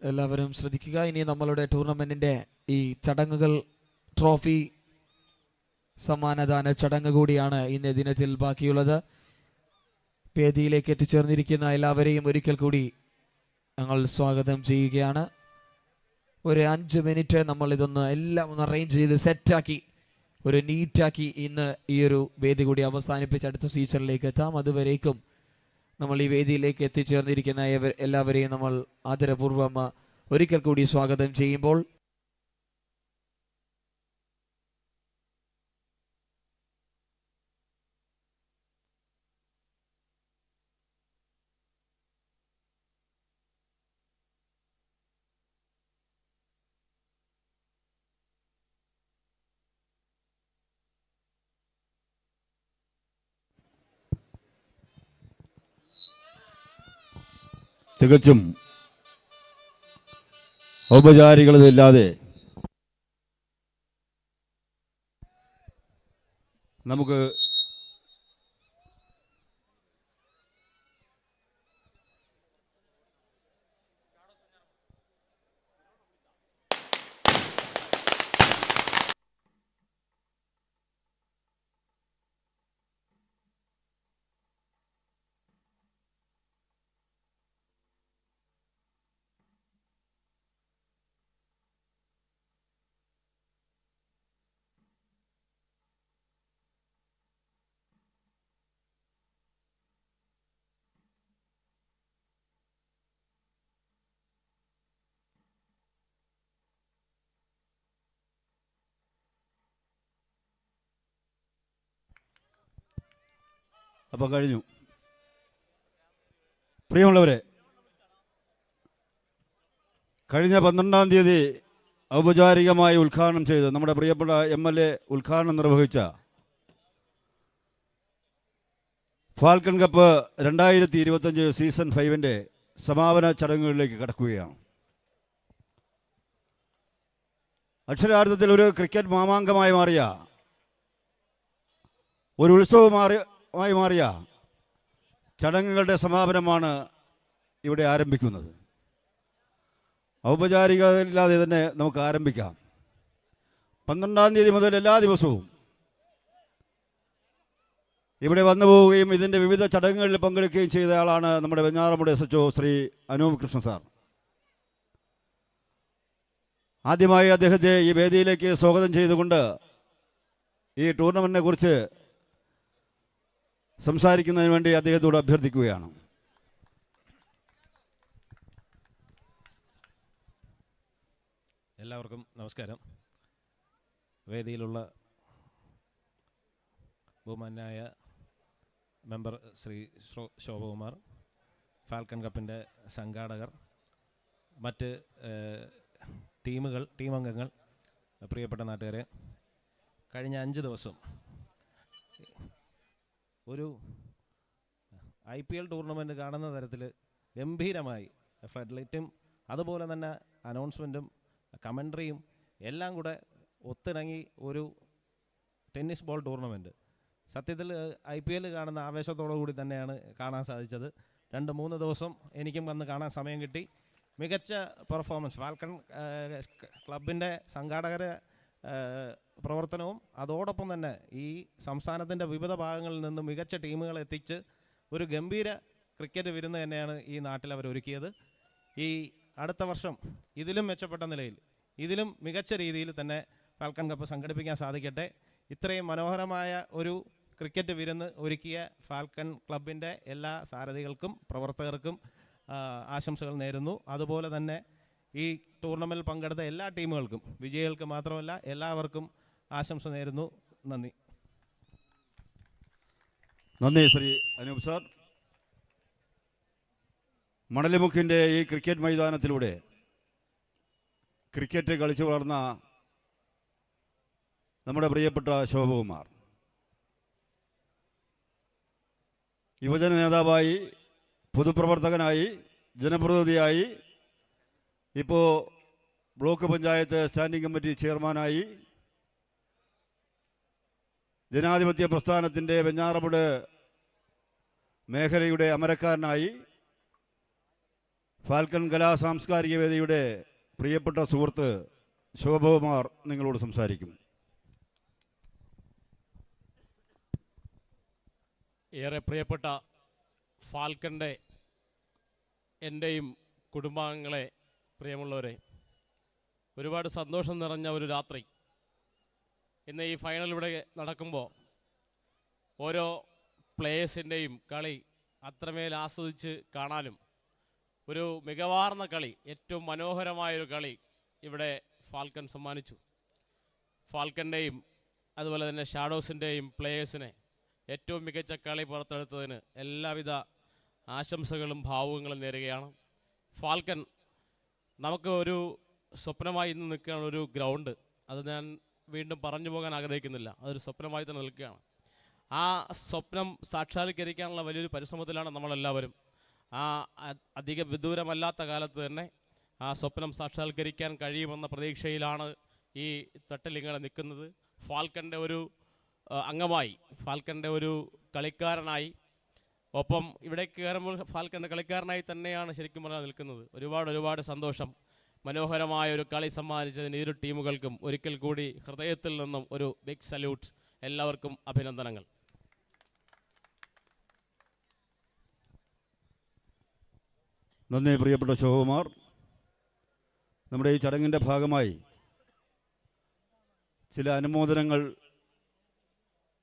എല്ലാവരും ശ്രദ്ധിക്കുക. ഇനി നമ്മളുടെ ടൂർണമെന്റിന്റെ ഈ ചടങ്ങുകൾ, ട്രോഫി സമ്മാനദാന ചടങ്ങ് കൂടിയാണ് ഇന്ന് ദിനത്തിൽ ബാക്കിയുള്ളത്. വേദിയിലേക്ക് എത്തിച്ചേർന്നിരിക്കുന്ന എല്ലാവരെയും ഒരിക്കൽ കൂടി ഞങ്ങൾ സ്വാഗതം ചെയ്യുകയാണ്. ഒരു 5 മിനിറ്റ് നമ്മൾ ഇതൊന്ന് എല്ലാം ഒന്ന് അറേഞ്ച് ചെയ്ത് സെറ്റാക്കി ഒരു നീറ്റാക്കി ഇന്ന് ഈ ഒരു വേദി കൂടി അവസാനിപ്പിച്ച് അടുത്ത സീസണിലേക്ക് എത്താം. അതുവരേക്കും നമ്മൾ ഈ വേദിയിലേക്ക് എത്തിച്ചേർന്നിരിക്കുന്ന എല്ലാവരെയും നമ്മൾ ആദരപൂർവ്വം ഒരിക്കൽ കൂടി സ്വാഗതം ചെയ്യുമ്പോൾ തികച്ചും ഔപചാരികതയില്ലാതെ നമുക്ക് അപ്പോൾ കഴിഞ്ഞു. പ്രിയമുള്ളവരെ, കഴിഞ്ഞ 12-ാം തീയതി ഔപചാരികമായി ഉദ്ഘാടനം ചെയ്ത് നമ്മുടെ പ്രിയപ്പെട്ട MLA ഉദ്ഘാടനം നിർവഹിച്ച ഫാൽക്കൺ കപ്പ് 2025 സീസൺ 5-ന്റെ സമാപന ചടങ്ങുകളിലേക്ക് കടക്കുകയാണ്. അക്ഷരാർത്ഥത്തിൽ ഒരു ക്രിക്കറ്റ് മാമാങ്കമായി മാറിയ, ഒരു ഉത്സവമായി മാറിയ ചടങ്ങുകളുടെ സമാപനമാണ് ഇവിടെ ആരംഭിക്കുന്നത്. ഔപചാരികതയില്ലാതെ തന്നെ നമുക്ക് ആരംഭിക്കാം. 12-ാം തീയതി മുതൽ എല്ലാ ദിവസവും ഇവിടെ വന്നു പോവുകയും ഇതിൻ്റെ വിവിധ ചടങ്ങുകളിൽ പങ്കെടുക്കുകയും ചെയ്ത ആളാണ് നമ്മുടെ വെഞ്ഞാറമൂട് SHO ശ്രീ അനൂപ് കൃഷ്ണ സാർ. ആദ്യമായി അദ്ദേഹത്തെ ഈ വേദിയിലേക്ക് സ്വാഗതം ചെയ്തുകൊണ്ട് ഈ ടൂർണമെൻറ്റിനെ കുറിച്ച് സംസാരിക്കുന്നതിന് വേണ്ടി അദ്ദേഹത്തോട് അഭ്യർത്ഥിക്കുകയാണ്. എല്ലാവർക്കും നമസ്കാരം. വേദിയിലുള്ള ബഹുമാന്യായ മെമ്പർ ശ്രീ ശോഭകുമാർ, ഫാൽക്കൺ കപ്പിൻ്റെ സംഘാടകർ, മറ്റ് ടീമംഗങ്ങൾ, പ്രിയപ്പെട്ട നാട്ടുകാരെ, കഴിഞ്ഞ 5 ദിവസം ഒരു IPL ടൂർണമെൻറ്റ് കാണുന്ന തരത്തിൽ ഗംഭീരമായി ഫ്ലഡ് ലൈറ്റും അതുപോലെ തന്നെ അനൗൺസ്മെൻറ്റും കമൻട്രിയും എല്ലാം കൂടെ ഒത്തിണങ്ങി ഒരു ടെന്നീസ് ബോൾ ടൂർണമെൻറ്റ് സത്യത്തിൽ IPL കാണുന്ന ആവേശത്തോടു കൂടി തന്നെയാണ് കാണാൻ സാധിച്ചത്. 2-3 ദിവസം എനിക്കും വന്ന് കാണാൻ സമയം കിട്ടി. മികച്ച പെർഫോമൻസ്, ഫാൽക്കൺ ക്ലബിൻ്റെ സംഘാടകരെ പ്രവർത്തനവും അതോടൊപ്പം തന്നെ ഈ സംസ്ഥാനത്തിൻ്റെ വിവിധ ഭാഗങ്ങളിൽ നിന്ന് മികച്ച ടീമുകളെ എത്തിച്ച് ഒരു ഗംഭീര ക്രിക്കറ്റ് വിരുന്ന് തന്നെയാണ് ഈ നാട്ടിൽ അവർ ഒരുക്കിയത്. ഈ അടുത്ത വർഷം ഇതിലും മെച്ചപ്പെട്ട നിലയിൽ, ഇതിലും മികച്ച രീതിയിൽ തന്നെ ഫാൽക്കൺ കപ്പ് സംഘടിപ്പിക്കാൻ സാധിക്കട്ടെ. ഇത്രയും മനോഹരമായ ഒരു ക്രിക്കറ്റ് വിരുന്ന് ഒരുക്കിയ ഫാൽക്കൺ ക്ലബിൻ്റെ എല്ലാ സാരഥികൾക്കും പ്രവർത്തകർക്കും ആശംസകൾ നേരുന്നു. അതുപോലെ തന്നെ ഈ ടൂർണമെൻറ്റിൽ പങ്കെടുത്ത എല്ലാ ടീമുകൾക്കും, വിജയികൾക്ക് മാത്രമല്ല എല്ലാവർക്കും ആശംസ നേരുന്നു. നന്ദി. നന്ദി ശ്രീ അനൂപ് സാർ. മണലിമുക്കിൻ്റെ ഈ ക്രിക്കറ്റ് മൈതാനത്തിലൂടെ ക്രിക്കറ്റ് കളിച്ചു വളർന്ന നമ്മുടെ പ്രിയപ്പെട്ട ശോഭകുമാർ യുവജന നേതാവായി, പൊതുപ്രവർത്തകനായി, ജനപ്രതിനിധിയായി, ഇപ്പോൾ ബ്ലോക്ക് പഞ്ചായത്ത് സ്റ്റാൻഡിംഗ് കമ്മിറ്റി ചെയർമാനായി, ജനാധിപത്യ പ്രസ്ഥാനത്തിൻ്റെ വെഞ്ഞാറമൂട് മേഖലയുടെ അമരക്കാരനായി, ഫാൽക്കൺ കലാ സാംസ്കാരിക വേദിയുടെ പ്രിയപ്പെട്ട സുഹൃത്ത് ശോഭകുമാർ നിങ്ങളോട് സംസാരിക്കും. ഏറെ പ്രിയപ്പെട്ട ഫാൽക്കൻ്റെ എൻ്റെയും കുടുംബാംഗങ്ങളെ, പ്രിയമുള്ളവരെ, ഒരുപാട് സന്തോഷം നിറഞ്ഞ ഒരു രാത്രി. ഇന്ന് ഈ ഫൈനൽ ഇവിടെ നടക്കുമ്പോൾ ഓരോ പ്ലേയേഴ്സിൻ്റെയും കളി അത്രമേൽ ആസ്വദിച്ച് കാണാനും ഒരു മികവാർന്ന കളി, ഏറ്റവും മനോഹരമായൊരു കളി ഇവിടെ ഫാൽക്കൺ സമ്മാനിച്ചു. ഫാൽക്കൻ്റെയും അതുപോലെ തന്നെ ഷാഡോസിൻ്റെയും പ്ലേയേഴ്സിനെ ഏറ്റവും മികച്ച കളി പുറത്തെടുത്തതിന് എല്ലാവിധ ആശംസകളും ഭാവുകങ്ങളും നേരുകയാണ്. ഫാൽക്കൺ നമുക്ക് ഒരു സ്വപ്നമായി ഇന്ന് നിൽക്കുകയാണ് ഒരു ഗ്രൗണ്ട്. അത് ഞാൻ വീണ്ടും പറഞ്ഞു പോകാൻ ആഗ്രഹിക്കുന്നില്ല, അതൊരു സ്വപ്നമായി തന്നെ നിൽക്കുകയാണ്. ആ സ്വപ്നം സാക്ഷാത്കരിക്കാനുള്ള വലിയൊരു പരിശ്രമത്തിലാണ് നമ്മളെല്ലാവരും. ആ അധിക വിദൂരമല്ലാത്ത കാലത്ത് തന്നെ ആ സ്വപ്നം സാക്ഷാത്കരിക്കാൻ കഴിയുമെന്ന പ്രതീക്ഷയിലാണ് ഈ തട്ടലിങ്ങനെ നിൽക്കുന്നത്. ഫാൽക്കൻ്റെ ഒരു അംഗമായി, ഫാൽക്കൻ്റെ ഒരു കളിക്കാരനായി, ഒപ്പം ഇവിടേക്ക് കയറുമ്പോൾ ഫാൽക്കൻ്റെ കളിക്കാരനായി തന്നെയാണ് ശരിക്കും പറഞ്ഞാൽ നിൽക്കുന്നത്. ഒരുപാട് സന്തോഷം. മനോഹരമായ ഒരു കളി സമ്മാനിച്ചതിന് ഇരു ടീമുകൾക്കും ഒരിക്കൽ കൂടി ഹൃദയത്തിൽ നിന്നും ഒരു ബിഗ് സല്യൂട്ട്. എല്ലാവർക്കും അഭിനന്ദനങ്ങൾ. നന്ദി പ്രിയപ്പെട്ട ശോഭകുമാർ. നമ്മുടെ ഈ ചടങ്ങിൻ്റെ ഭാഗമായി ചില അനുമോദനങ്ങൾ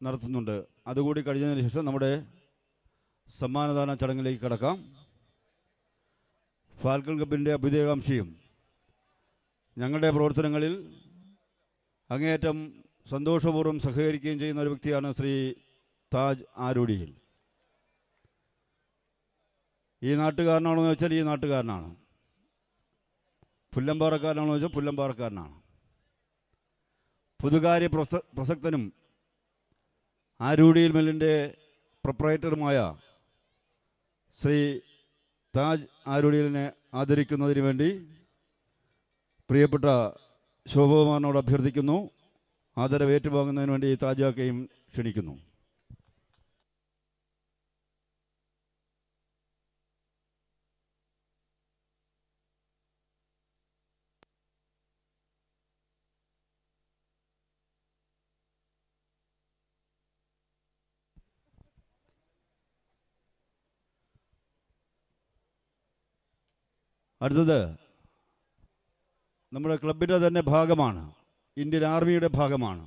നടത്തുന്നുണ്ട്. അതുകൂടി കഴിഞ്ഞതിന് ശേഷം നമ്മുടെ സമ്മാനദാന ചടങ്ങിലേക്ക് കടക്കാം. ഫാൽക്കൺ കപ്പിൻ്റെ അഭ്യുദയകാംക്ഷിയും ഞങ്ങളുടെ പ്രവർത്തനങ്ങളിൽ അങ്ങേയറ്റം സന്തോഷപൂർവ്വം സഹകരിക്കുകയും ചെയ്യുന്ന ഒരു വ്യക്തിയാണ് ശ്രീ താജ് ആരൂടിയിൽ. ഈ നാട്ടുകാരനാണോ എന്ന് വെച്ചാൽ ഈ നാട്ടുകാരനാണ്. പുല്ലമ്പാറക്കാരനാണോ എന്ന് വെച്ചാൽ പുല്ലമ്പാറക്കാരനാണ്. പൊതുകാര്യ പ്രസക്തനും ആരൂടിയിൽ മില്ലിൻ്റെ പ്രൊപ്പറേറ്ററുമായ ശ്രീ താജ് ആരൂടിയിലിനെ ആദരിക്കുന്നതിന് വേണ്ടി പ്രിയപ്പെട്ട ശോഭകുമാറിനോട് അഭ്യർത്ഥിക്കുന്നു. ആദരവ് ഏറ്റുവാങ്ങുന്നതിന് വേണ്ടി താജാക്കെയും ക്ഷണിക്കുന്നു. അടുത്തത് നമ്മുടെ ക്ലബിൻ്റെ തന്നെ ഭാഗമാണ്, ഇന്ത്യൻ ആർമിയുടെ ഭാഗമാണ്.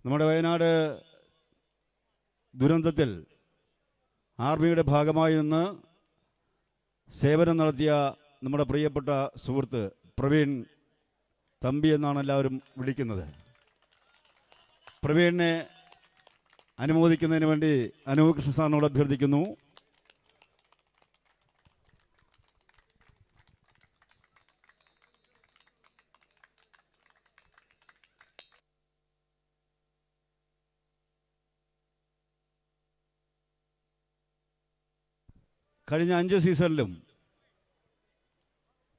നമ്മുടെ വയനാട് ദുരന്തത്തിൽ ആർമിയുടെ ഭാഗമായി നിന്ന് സേവനം നടത്തിയ നമ്മുടെ പ്രിയപ്പെട്ട സുഹൃത്ത് പ്രവീൺ തമ്പി എന്നാണ് എല്ലാവരും വിളിക്കുന്നത്. പ്രവീണിനെ അനുമോദിക്കുന്നതിന് വേണ്ടി അനൂപ് കൃഷ്ണ സാറിനോട് അഭ്യർത്ഥിക്കുന്നു. കഴിഞ്ഞ 5 സീസണിലും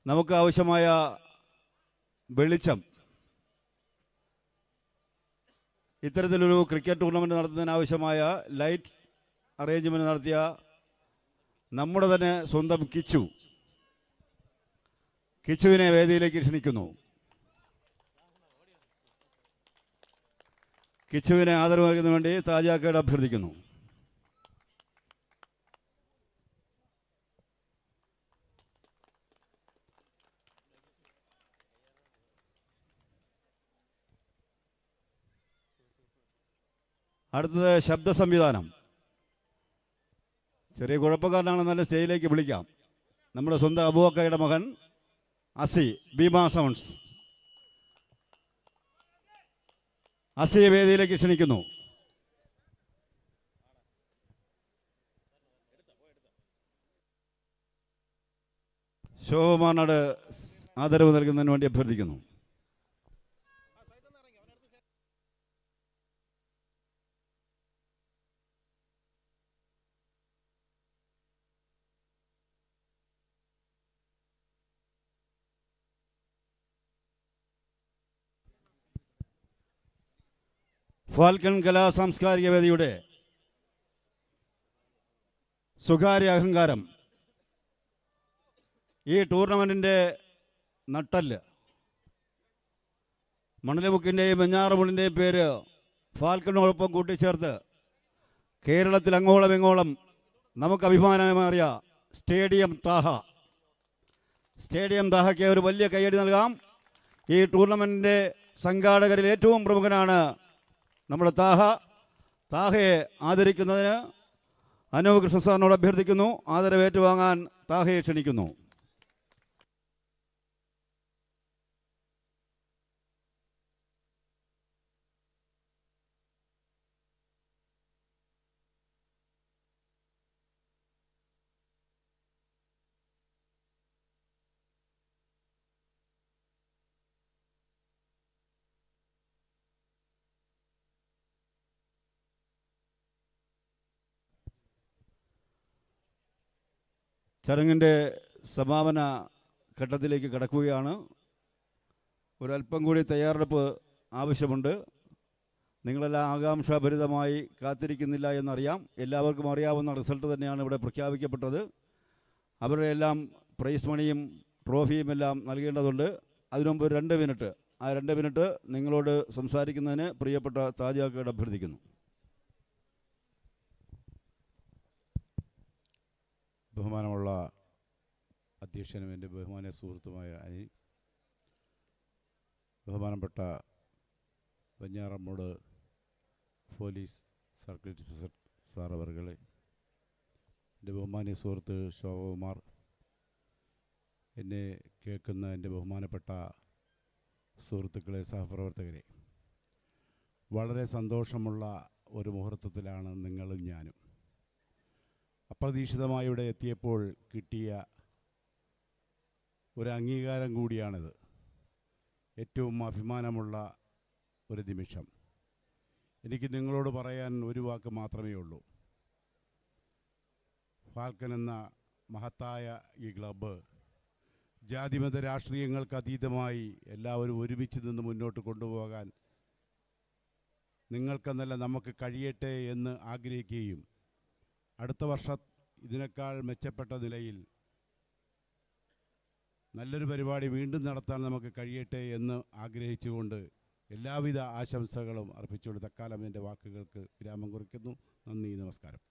നമുക്ക് ആവശ്യമായ വെളിച്ചം, ഇത്തരത്തിലൊരു ക്രിക്കറ്റ് ടൂർണമെൻറ്റ് നടത്തുന്നതിനാവശ്യമായ ലൈറ്റ് അറേഞ്ച്മെൻറ്റ് നടത്തിയ നമ്മുടെ തന്നെ സ്വന്തം കിച്ചുവിനെ വേദിയിലേക്ക് ക്ഷണിക്കുന്നു. കിച്ചുവിനെ ആദരവ് നൽകുന്നതിന് വേണ്ടി താജാക്കയോട് അഭ്യർത്ഥിക്കുന്നു. അടുത്തത് ശബ്ദ സംവിധാനം. ചെറിയ കുഴപ്പക്കാരനാണെന്നല്ല, സ്റ്റേജിലേക്ക് വിളിക്കാം. നമ്മുടെ സ്വന്തം അബൂബക്കയുടെ മകൻ അസി, ഭീമ സൗണ്ട്സ്. അസിയെ വേദിയിലേക്ക് ക്ഷണിക്കുന്നു. ശോഭമാനോട് ആദരവ് നൽകുന്നതിന് വേണ്ടി അഭ്യർത്ഥിക്കുന്നു. ഫാൽക്കൺ കലാ സാംസ്കാരിക വേദിയുടെ സ്വകാര്യ അഹങ്കാരം ഈ ടൂർണമെൻറ്റിൻ്റെ നട്ടല് മണലിമുക്കിൻ്റെയും വെഞ്ഞാറമൂടിൻ്റെയും പേര് ഫാൽക്കണോടൊപ്പം കൂട്ടിച്ചേർത്ത് കേരളത്തിൽ അങ്ങോളം ഇങ്ങോളം നമുക്ക് അഭിമാനമേറിയ സ്റ്റേഡിയം താഹയ്ക്ക് ഒരു വലിയ കയ്യടി നൽകാം. ഈ ടൂർണമെൻറ്റിൻ്റെ സംഘാടകരിൽ ഏറ്റവും പ്രമുഖനാണ് നമ്മുടെ താഹയെ ആദരിക്കുന്നതിന് അനൂപ് കൃഷ്ണ സാറിനോട് അഭ്യർത്ഥിക്കുന്നു. ആദരവ് ഏറ്റുവാങ്ങാൻ താഹയെ ക്ഷണിക്കുന്നു. ചടങ്ങിൻ്റെ സമാപന ഘട്ടത്തിലേക്ക് കടക്കുകയാണ്. ഒരല്പം കൂടി തയ്യാറെടുപ്പ് ആവശ്യമുണ്ട്. നിങ്ങളെല്ലാം ആകാംക്ഷാഭരിതമായി കാത്തിരിക്കുന്നില്ല എന്നറിയാം. എല്ലാവർക്കും അറിയാവുന്ന റിസൾട്ട് തന്നെയാണ് ഇവിടെ പ്രഖ്യാപിക്കപ്പെട്ടത്. അവരുടെ എല്ലാം പ്രൈസ് മണിയും ട്രോഫിയും എല്ലാം നൽകേണ്ടതുണ്ട്. അതിനുമുമ്പ് 2 മിനിറ്റ്, ആ 2 മിനിറ്റ് നിങ്ങളോട് സംസാരിക്കുന്നതിന് പ്രിയപ്പെട്ട താജിയാക്കയോട് അഭ്യർത്ഥിക്കുന്നു. ബഹുമാനമുള്ള അധ്യക്ഷനും എൻ്റെ ബഹുമാന സുഹൃത്തുമായ അനിൽ, ബഹുമാനപ്പെട്ട Venjaramoodu police circle inspector sir അവർകളെ, എൻ്റെ ബഹുമാന്യ സുഹൃത്ത് ശോഭകുമാർ, എന്നെ കേൾക്കുന്ന എൻ്റെ ബഹുമാനപ്പെട്ട സുഹൃത്തുക്കളെ, സഹപ്രവർത്തകരെ, വളരെ സന്തോഷമുള്ള ഒരു മുഹൂർത്തത്തിലാണ് നിങ്ങളും ഞാനും. അപ്രതീക്ഷിതമായി ഇവിടെ എത്തിയപ്പോൾ കിട്ടിയ ഒരു അംഗീകാരം കൂടിയാണിത്. ഏറ്റവും അഭിമാനമുള്ള ഒരു നിമിഷം. എനിക്ക് നിങ്ങളോട് പറയാൻ ഒരു വാക്ക് മാത്രമേ ഉള്ളൂ. ഫാൽക്കൺ എന്ന മഹത്തായ ഈ ക്ലബ്ബ് ജാതിമത രാഷ്ട്രീയങ്ങൾക്ക് അതീതമായി എല്ലാവരും ഒരുമിച്ച് നിന്ന് മുന്നോട്ട് കൊണ്ടുപോകാൻ നിങ്ങൾക്കെന്നല്ല നമുക്ക് കഴിയട്ടെ എന്ന് ആഗ്രഹിക്കുകയും അടുത്ത വർഷം ഇതിനേക്കാൾ മെച്ചപ്പെട്ട നിലയിൽ നല്ലൊരു പരിപാടി വീണ്ടും നടത്താൻ നമുക്ക് കഴിയട്ടെ എന്ന് ആഗ്രഹിച്ചുകൊണ്ട് എല്ലാവിധ ആശംസകളും അർപ്പിച്ചുകൊണ്ട് തൽക്കാലം എൻ്റെ വാക്കുകൾക്ക് വിരാമം കുറിക്കുന്നു. നന്ദി, നമസ്കാരം.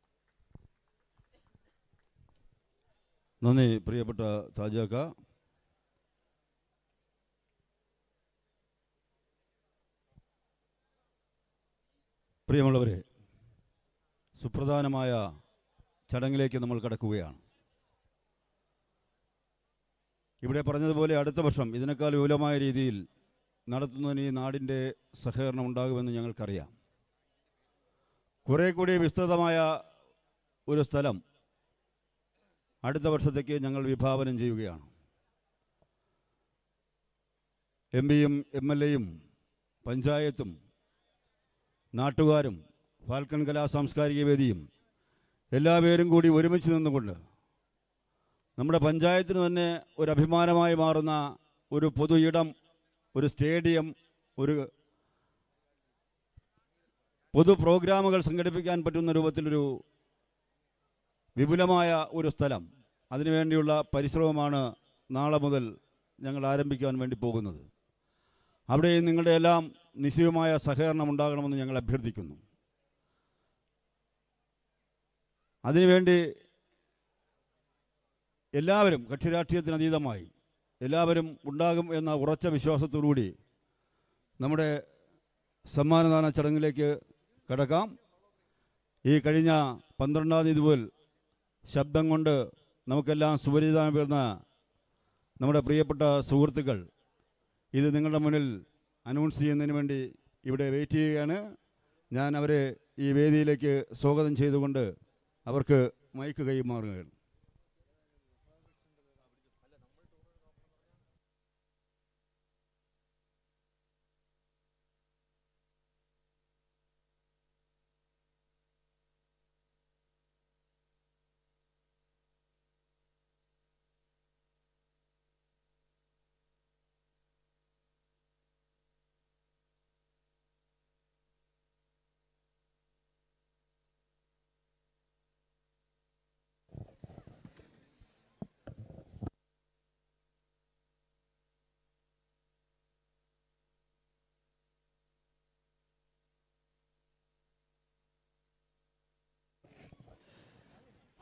നന്ദി പ്രിയപ്പെട്ട താജാക്ക. പ്രിയമുള്ളവരെ, സുപ്രധാനമായ ചടങ്ങിലേക്ക് നമ്മൾ കടക്കുകയാണ്. ഇവിടെ പറഞ്ഞതുപോലെ അടുത്ത വർഷം ഇതിനേക്കാൾ വിപുലമായ രീതിയിൽ നടത്തുന്നതിന് ഈ നാടിൻ്റെ സഹകരണം ഉണ്ടാകുമെന്ന് ഞങ്ങൾക്കറിയാം. കുറേ കൂടി വിസ്തൃതമായ ഒരു സ്ഥലം അടുത്ത വർഷത്തേക്ക് ഞങ്ങൾ വിഭാവനം ചെയ്യുകയാണ്. എംപിയും MLAയും പഞ്ചായത്തും നാട്ടുകാരും ഫാൽക്കൺ കലാ സാംസ്കാരിക വേദിയും എല്ലാവരും കൂടി ഒരുമിച്ച് നിന്നുകൊണ്ട് നമ്മുടെ പഞ്ചായത്തിന് തന്നെ ഒരു അഭിമാനമായി മാറുന്ന ഒരു പൊതു ഇടം, ഒരു സ്റ്റേഡിയം, ഒരു പൊതു പ്രോഗ്രാമുകൾ സംഘടിപ്പിക്കാൻ പറ്റുന്ന രൂപത്തിലൊരു വിപുലമായ ഒരു സ്ഥലം, അതിനുവേണ്ടിയുള്ള പരിശ്രമമാണ് നാളെ മുതൽ ഞങ്ങൾ ആരംഭിക്കാൻ വേണ്ടി പോകുന്നത്. അവിടെ നിങ്ങളുടെ എല്ലാം നിശ്ചയമായ സഹകരണം ഉണ്ടാകണമെന്ന് ഞങ്ങൾ അഭ്യർത്ഥിക്കുന്നു. അതിനുവേണ്ടി എല്ലാവരും കക്ഷിരാഷ്ട്രീയത്തിനതീതമായി എല്ലാവരും ഉണ്ടാകും എന്ന ഉറച്ച വിശ്വാസത്തോടുകൂടി നമ്മുടെ സമ്മാനദാന ചടങ്ങിലേക്ക് കടക്കാം. ഈ കഴിഞ്ഞ 12-ാം തീയതി മുതൽ ശബ്ദം കൊണ്ട് നമുക്കെല്ലാം സുപരിചിതം വരുന്ന നമ്മുടെ പ്രിയപ്പെട്ട സുഹൃത്തുക്കൾ ഇത് നിങ്ങളുടെ മുന്നിൽ അനൗൺസ് ചെയ്യുന്നതിന് വേണ്ടി ഇവിടെ വെയിറ്റ് ചെയ്യുകയാണ്. ഞാൻ അവരെ ഈ വേദിയിലേക്ക് സ്വാഗതം ചെയ്തുകൊണ്ട് അവർക്ക് മൈക്ക് കൈമാറുകയാണ്.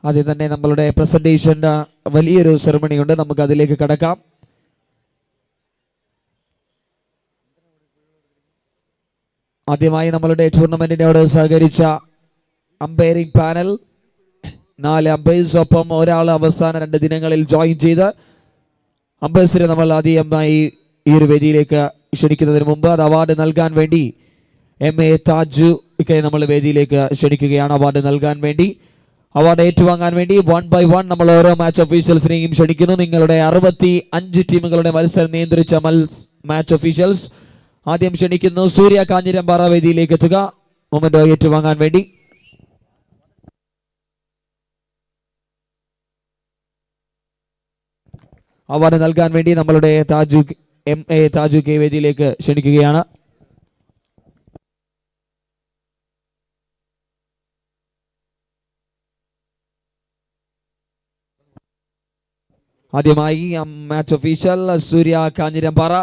ആദ്യം തന്നെ നമ്മളുടെ പ്രസന്റേഷൻ്റെ വലിയൊരു സെറമണി ഉണ്ട്, നമുക്ക് അതിലേക്ക് കടക്കാം. ആദ്യമായി നമ്മളുടെ ടൂർണമെന്റിനോട് സഹകരിച്ച അമ്പയറിംഗ് പാനൽ 4 അമ്പയേഴ്സ്, ഒപ്പം ഒരാൾ അവസാന 2 ദിനങ്ങളിൽ ജോയിൻ ചെയ്ത് അമ്പയേഴ്സിനെ നമ്മൾ ആദ്യമായി ഈ ഒരു വേദിയിലേക്ക് ക്ഷണിക്കുന്നതിന് മുമ്പ് അത് അവാർഡ് നൽകാൻ വേണ്ടി MA താജു ഒക്കെ നമ്മൾ വേദിയിലേക്ക് ക്ഷണിക്കുകയാണ്. അവാർഡ് നൽകാൻ വേണ്ടി, അവാർഡ് ഏറ്റുവാങ്ങാൻ വേണ്ടി 1 by 1 നമ്മൾ ഓരോ മാച്ച് ഒഫീഷ്യൽസിനെയും ക്ഷണിക്കുന്നു. നിങ്ങളുടെ 65 ടീമുകളുടെ മത്സരം നിയന്ത്രിച്ച മാച്ച് ഒഫീഷ്യൽസ് ആദ്യം ക്ഷണിക്കുന്നു. സൂര്യ കാഞ്ഞിരമ്പാറ വേദിയിലേക്ക് എത്തുക മൊമെന്റോ ഏറ്റുവാങ്ങാൻ വേണ്ടി. അവാർഡ് നൽകാൻ വേണ്ടി നമ്മളുടെ MA താജു കെ വേദിയിലേക്ക് ക്ഷണിക്കുകയാണ്. ആദ്യമായി മാച്ച് ഒഫീഷ്യൽ സൂര്യ കാഞ്ഞിരമ്പാറ.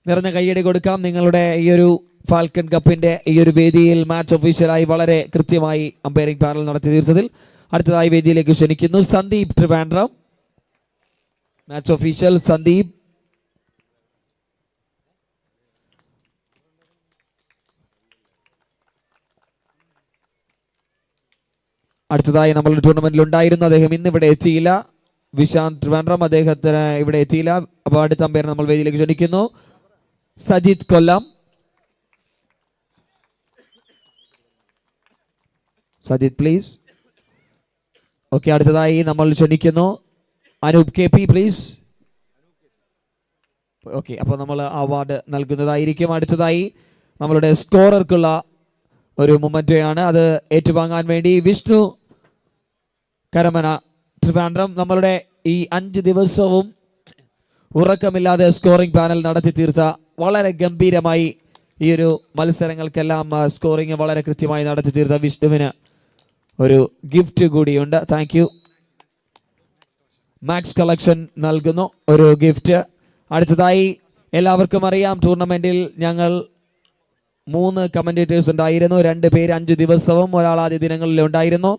നിറഞ്ഞ കയ്യടി കൊടുക്കാം. നിങ്ങളുടെ ഈ ഒരു ഫാൽക്കൺ കപ്പിന്റെ ഈ ഒരു വേദിയിൽ മാച്ച് ഒഫീഷ്യലായി വളരെ കൃത്യമായി അമ്പയറിംഗ് പാനൽ നടത്തി തീർത്തതിൽ. അടുത്തതായി വേദിയിലേക്ക് ക്ഷണിക്കുന്നു സന്ദീപ് ട്രിവാൻഡ്രം, മാച്ച് ഒഫീഷ്യൽ സന്ദീപ്. അടുത്തതായി നമ്മളുടെ ടൂർണമെന്റിൽ ഉണ്ടായിരുന്നു, അദ്ദേഹം ഇന്ന് ഇവിടെ എത്തിയില്ല, വിശാന്ത് ട്രിവാൻഡ്രം, അദ്ദേഹത്തിന് ഇവിടെ എത്തിയില്ല. അപ്പോൾ അടുത്ത അമ്പയർ നമ്മൾ വേദിയിലേക്ക് ക്ഷണിക്കുന്നു സജിത് കൊല്ലം. സജിത് പ്ലീസ്. ഓക്കെ, അടുത്തതായി നമ്മൾ ക്ഷണിക്കുന്നു അനൂപ് KP പ്ലീസ്. ഓക്കെ, അപ്പോൾ നമ്മൾ അവാർഡ് നൽകുന്നതായിരിക്കും. അടുത്തതായി നമ്മളുടെ സ്കോറർക്കുള്ള ഒരു മൊമെന്റോയാണ്, അത് ഏറ്റുവാങ്ങാൻ വേണ്ടി വിഷ്ണു കരമന ട്രിവാൻഡ്രം. നമ്മളുടെ ഈ 5 ദിവസവും ഉറക്കമില്ലാതെ സ്കോറിംഗ് പാനൽ നടത്തി തീർത്ത വളരെ ഗംഭീരമായി ഈ ഒരു മത്സരങ്ങൾക്കെല്ലാം സ്കോറിംഗ് വളരെ കൃത്യമായി നടത്തി തീർത്ത വിഷ്ണുവിന് ഒരു ഗിഫ്റ്റ് കൂടിയുണ്ട്. Thank you. മാക്സ് കളക്ഷൻ നൽകുന്നു ഒരു ഗിഫ്റ്റ്. അടുത്തതായി എല്ലാവർക്കും അറിയാം, ടൂർണമെന്റിൽ ഞങ്ങൾ 3 കമന്റേറ്റേഴ്സ് ഉണ്ടായിരുന്നു. 2 പേര് 5 ദിവസവും, ഒരാൾ ആദ്യ ദിനങ്ങളിൽ ഉണ്ടായിരുന്നു.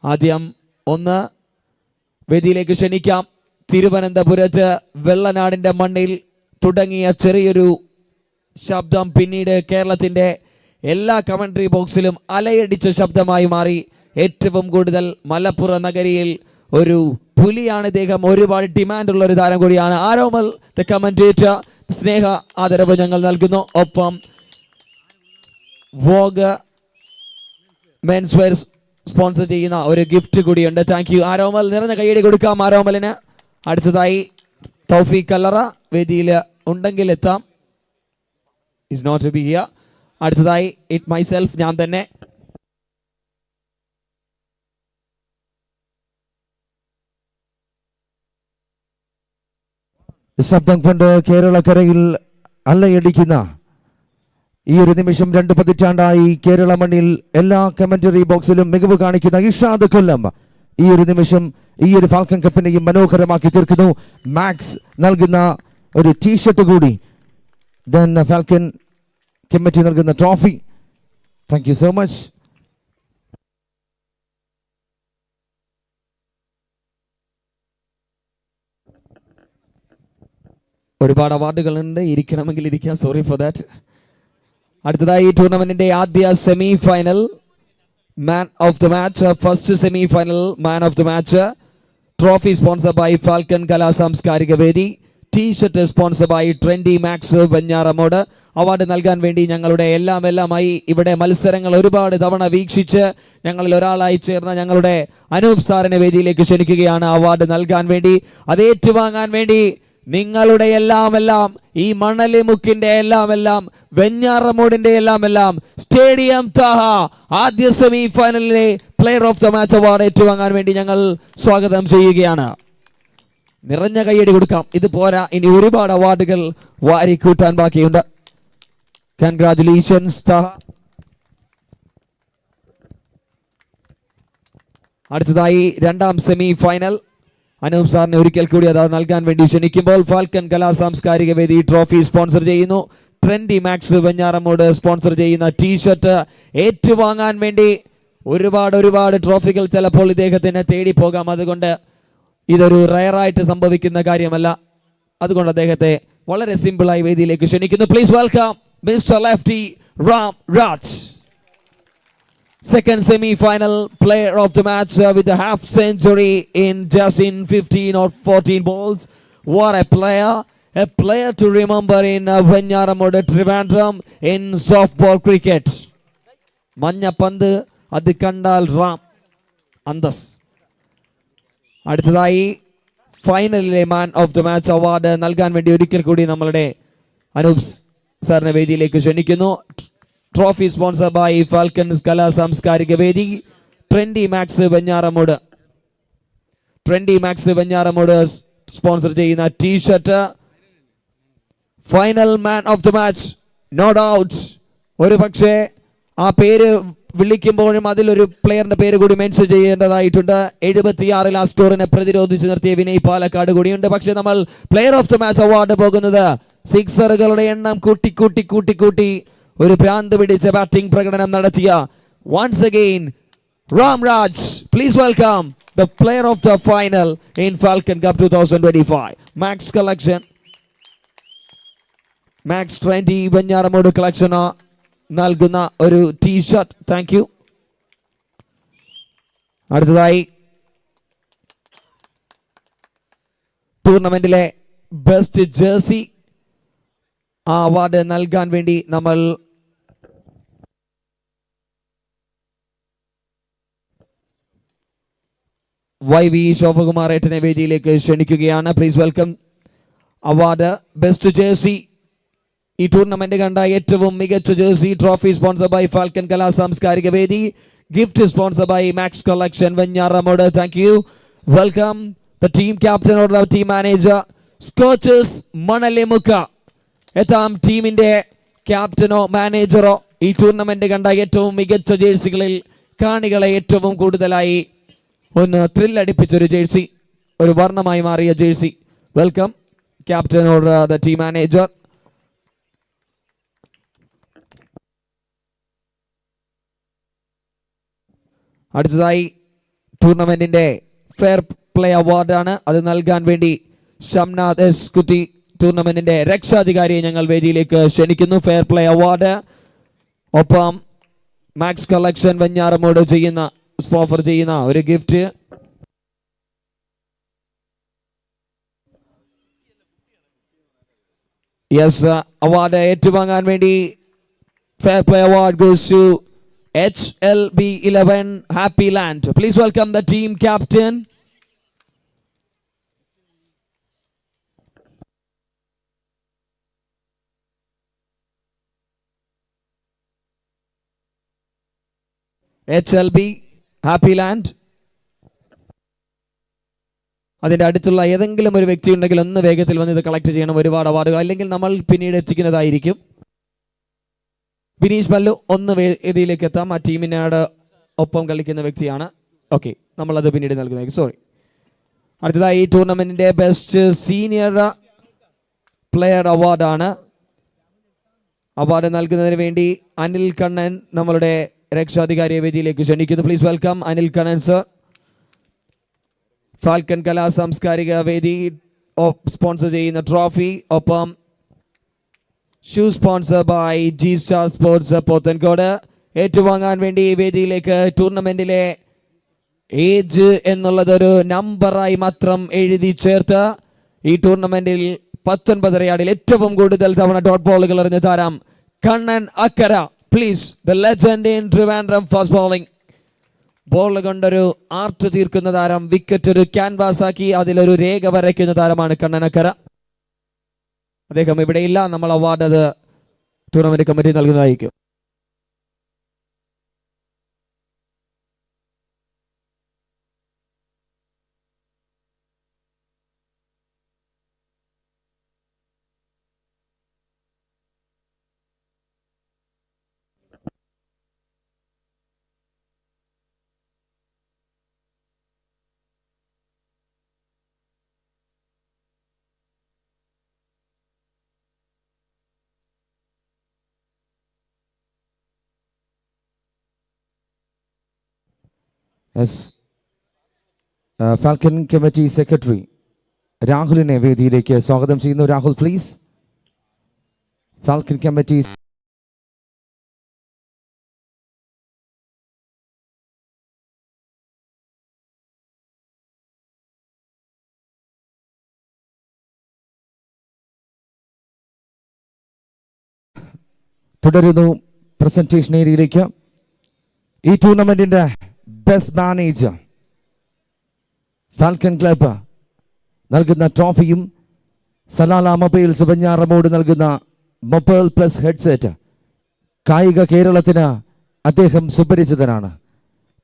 ആദ്യം ഒന്ന് വേദിയിലേക്ക് ക്ഷണിക്കാം. തിരുവനന്തപുരത്ത് വെള്ളനാടിന്റെ മണ്ണിൽ തുടങ്ങിയ ചെറിയൊരു ശബ്ദം പിന്നീട് കേരളത്തിന്റെ എല്ലാ കമന്ററി ബോക്സിലും അലയടിച്ച ശബ്ദമായി മാറി. ഏറ്റവും കൂടുതൽ മലപ്പുറം നഗരിയിൽ ഒരു പുലിയാണ് ഇദ്ദേഹം, ഒരുപാട് ഡിമാൻഡുള്ള ഒരു താരം കൂടിയാണ്. ആരോമൽ ദ കമന്റേറ്റർ, സ്നേഹ ആദരവ് ഞങ്ങൾ നൽകുന്നു. ഒപ്പം വോഗ് മെൻസ് വെയർ സ്പോൺസർ ചെയ്യുന്ന ഒരു ഗിഫ്റ്റ് കൂടിയുണ്ട്. താങ്ക് യു ആരോമൽ. നിറഞ്ഞ കൈയടി കൊടുക്കാം ആരോമലിന്. അടുത്തതായി തൗഫീഖ് കല്ലറ വേദിയിൽ ഉണ്ടെങ്കിൽ എത്താം. Is not to be here. അടുത്തതായി ഇറ്റ് മൈസെൽഫ്, ഞാൻ തന്നെ. ശബ്ദം കൊണ്ട് കേരളക്കരയിൽ അല്ലയടിക്കുന്ന ഈ ഒരു നിമിഷം 2 പതിറ്റാണ്ടായി കേരള മണ്ണിൽ എല്ലാ കമന്ററി ബോക്സിലും മികവ് കാണിക്കുന്ന ഇഷാദ് കൊല്ലം ഈ ഒരു നിമിഷം ഈ ഒരു ഫാൽക്കൺ കപ്പിനെയും മനോഹരമാക്കി തീർക്കുന്നു. മാക്സ് നൽകുന്ന ഒരു ടീഷർട്ട് കൂടി, ദെൻ ഫാൽക്കൺ കമ്മിറ്റി നൽകുന്ന trophy. Thank you so much. ഒരുപാട് അവാർഡുകളുണ്ട്, ഇരിക്കണമെങ്കിൽ ഇരിക്കാം. Sorry for that. അടുത്തതായി ടൂർണമെന്റിന്റെ ആദ്യ semi final man of the match, first semi final man of the match. Trophy sponsor by Falcon കലാ സാംസ്കാരിക വേദി. T shirt sponsor by Trendy Max Venjaramoodu. Award നൽകാൻ വേണ്ടി ഞങ്ങളുടെ എല്ലാമായി ഇവിടെ മത്സരങ്ങൾ ഒരുപാട് തവണ വീക്ഷിച്ച് ഞങ്ങളിൽ ഒരാളായി ചേർന്ന ഞങ്ങളുടെ അനൂപ് സാറിനെ വേദിയിലേക്ക് ക്ഷണിക്കുകയാണ് അവാർഡ് നൽകാൻ വേണ്ടി. അത് ഏറ്റുവാങ്ങാൻ വേണ്ടി നിങ്ങളുടെ എല്ലാം ഈ മണലിമുക്കിന്റെ എല്ലാം വെഞ്ഞാറമൂടിന്റെ എല്ലാം സ്റ്റേഡിയം താഹ ആദ്യ സെമി ഫൈനലിലെ player of the match award ഏറ്റുവാങ്ങാൻ വേണ്ടി ഞങ്ങൾ സ്വാഗതം ചെയ്യുകയാണ്. നിറഞ്ഞ കയ്യടി കൊടുക്കാം. ഇത് പോരാ, ഇനി ഒരുപാട് അവാർഡുകൾ വാരിക്കൂട്ടാൻ ബാക്കിയുണ്ട്. കൺഗ്രാറ്റുലേഷൻസ് താഹ. അടുത്തതായി രണ്ടാം സെമി ഫൈനൽ. അനൂപ് സാറിനെ ഒരിക്കൽ കൂടി അത് നൽകാൻ വേണ്ടി ക്ഷണിക്കുമ്പോൾ ഫാൽക്കൺ കലാ സാംസ്കാരിക വേദി ട്രോഫി സ്പോൺസർ ചെയ്യുന്നു. ട്രെൻഡി മാക്സ് വെഞ്ഞാറമൂട് സ്പോൺസർ ചെയ്യുന്ന ടീഷർട്ട് ഏറ്റുവാങ്ങാൻ വേണ്ടി ഒരുപാട് ട്രോഫികൾ ചിലപ്പോൾ ഇദ്ദേഹത്തിന് തേടി പോകാം. അതുകൊണ്ട് ഇതൊരു റയറായിട്ട് സംഭവിക്കുന്ന കാര്യമല്ല. അതുകൊണ്ട് അദ്ദേഹത്തെ വളരെ സിമ്പിളായി വേദിയിലേക്ക് ക്ഷണിക്കുന്നു. Please welcome mister lefty Ram Raj. Second semi-final player of the match with a half century in just in 15 or 14 balls. What a player! A player to remember in Venyaramodu Trivandrum in softball cricket. മഞ്ഞ പന്ത് അത് കണ്ടാൽ റാം അന്തസ്. അടുത്തതായി ഫൈനലിലെ man of the match award നൽകാൻ വേണ്ടി ഒരിക്കൽ കൂടി നമ്മളുടെ അനൂപ് സാറിനെ വേദിയിലേക്ക് ക്ഷണിക്കുന്നു. ട്രോഫി സ്പോൺസർ ബൈ ഫാൽക്കൺസ് കലാ സാംസ്കാരിക വേദി, ട്രെൻഡി മാക്സ് വെഞ്ഞാറമൂട് സ്പോൺസർ ചെയ്യുന്ന t shirt. Final man of the match no doubt. ഒരു പക്ഷേ ആ പേര് വിളിക്കുമ്പോഴും അതിലൊരു പ്ലെയറിന്റെ പേര് കൂടി മെൻഷൻ ചെയ്യേണ്ടതായിട്ടുണ്ട്. 76 ആ സ്കോറിനെ പ്രതിരോധിച്ച് നിർത്തിയ വിനയ് പാലക്കാട് കൂടിയുണ്ട്. പക്ഷേ നമ്മൾ player of the match award പോകുന്നത് സിക്സറുകളുടെ എണ്ണം കൂട്ടി ഒരു ഭ്രാന്ത് പിടിച്ച ബാറ്റിംഗ് പ്രകടനം നടത്തിയ once again Ram Raj. Please welcome the player of the final in Falcon Cup 2025. Max Collection, Max Trendy Venjaramoodu collection നൽകുന്ന ഒരു ടീഷർട്ട്. Thank you. അടുത്തതായി ടൂർണമെന്റിലെ ബെസ്റ്റ് ജേഴ്സി ആ അവാർഡ് നൽകാൻ വേണ്ടി നമ്മൾ YV ശോഭകുമാർ ഏട്ടനെ വേദിയിലേക്ക് ക്ഷണിക്കുകയാണ്. Please welcome award best jersey. ഈ ടൂർണമെന്റ് കണ്ട ഏറ്റവും മികച്ച jersey. Trophy sponsor by Falcon കലാ സാംസ്കാരിക വേദി, gift sponsor by Max collection Venjaramoodu. Thank you. Welcome the team captain or team manager Scorchers Manalimukku. എത്താം ടീമിന്റെ ക്യാപ്റ്റനോ മാനേജറോ ഈ ടൂർണമെന്റ് കണ്ട ഏറ്റവും മികച്ച ജേഴ്സികളിൽ കാണികളെ ഏറ്റവും കൂടുതലായി ഒന്ന് ത്രില്ലടിപ്പിച്ചൊരു ജേഴ്സി, ഒരു വർണ്ണമായി മാറിയ jersey. Welcome captain or the team manager. അടുത്തതായി ടൂർണമെന്റിന്റെ ഫെയർ പ്ലേ അവാർഡാണ്. അത് നൽകാൻ വേണ്ടി ഷംനാഥ് എസ് കുട്ടി ടൂർണമെന്റിന്റെ രക്ഷാധികാരിയെ ഞങ്ങൾ വേദിയിലേക്ക് ക്ഷണിക്കുന്നു. Fair play award. ഒപ്പം മാക്സ് കളക്ഷൻ വെഞ്ഞാറമൂട് സ്പോൺസർ ചെയ്യുന്ന ഒരു ഗിഫ്റ്റ്. യെസ്, അവാർഡ് ഏറ്റുവാങ്ങാൻ വേണ്ടി fair play award goes to HLB11 Happy Land. Please welcome the team captain. HLB Happy Land. അതിൻ്റെ അടുത്തുള്ള ഏതെങ്കിലും ഒരു വ്യക്തി ഉണ്ടെങ്കിൽ ഒന്ന് വേഗത്തിൽ വന്ന് ഇത് കളക്ട് ചെയ്യണം. ഒരുപാട് അവാർഡുകൾ അല്ലെങ്കിൽ നമ്മൾ പിന്നീട് എത്തിക്കുന്നതായിരിക്കും. ബിനീഷ് പല്ലു ഒന്ന് വേദിയിലേക്ക് എത്താം. ആ ടീമിനോട് ഒപ്പം കളിക്കുന്ന വ്യക്തിയാണ്. ഓക്കെ, നമ്മളത് പിന്നീട് നൽകുന്നതായിരിക്കും. സോറി. അടുത്തതായി ഈ ടൂർണമെന്റിന്റെ ബെസ്റ്റ് സീനിയർ പ്ലെയർ അവാർഡാണ്. അവാർഡ് നൽകുന്നതിന് വേണ്ടി അനിൽ കണ്ണൻ നമ്മളുടെ രക്ഷാധികാരിയെ വേദിയിലേക്ക് ക്ഷണിക്കുന്നു. Please welcome Anil Kannan sir. Falcon കലാ സാംസ്കാരിക വേദി സ്പോൺസർ ചെയ്യുന്ന ട്രോഫി, ഒപ്പം shoe sponsor by G star sports Pothencode. ഏറ്റുവാങ്ങാൻ വേണ്ടി വേദിയിലേക്ക് ടൂർണമെന്റിലെ ഏജ് എന്നുള്ളതൊരു നമ്പറായി മാത്രം എഴുതി ചേർത്ത് ഈ ടൂർണമെന്റിൽ 19 യാർഡിൽ ഏറ്റവും കൂടുതൽ തവണ ഡോട്ട് ബോളുകൾ എറിഞ്ഞ താരം Kannan Akkara. Please the legend in Trivandrum fast bowling. Ball കൊണ്ടൊരു ആർട്ട് തീർക്കുന്ന താരം, വിക്കറ്റ് ഒരു ക്യാൻവാസ് ആക്കി അതിലൊരു രേഖ വരയ്ക്കുന്ന താരമാണ് കണ്ണൻ അക്കര. അദ്ദേഹം ഇവിടെയില്ല. നമ്മൾ അവാർഡ് അത് ടൂർണമെന്റ് കമ്മിറ്റി നൽകുന്നതായിരിക്കും. എസ് ഫാൽക്കൺ കമ്മിറ്റി സെക്രട്ടറി രാഹുലിനെ വേദിയിലേക്ക് സ്വാഗതം ചെയ്യുന്നു. രാഹുൽ പ്ലീസ്. ഫാൽക്കൺ കമ്മിറ്റി തുടരുന്നു പ്രസന്റേഷൻ ഏരിയയിലേക്ക്. ഈ ടൂർണമെന്റിന്റെ ബെസ്റ്റ് മാനേജർ ഫാൽക്കൺ ക്ലബ് നൽകുന്ന ട്രോഫിയും സലാല മൊബൈൽസ് വെഞ്ഞാറമൂട് നൽകുന്ന മൊബൈൽ പ്ലസ് ഹെഡ്സെറ്റ് കായിക കേരളത്തിന് അദ്ദേഹം സുപരിചിതനാണ്.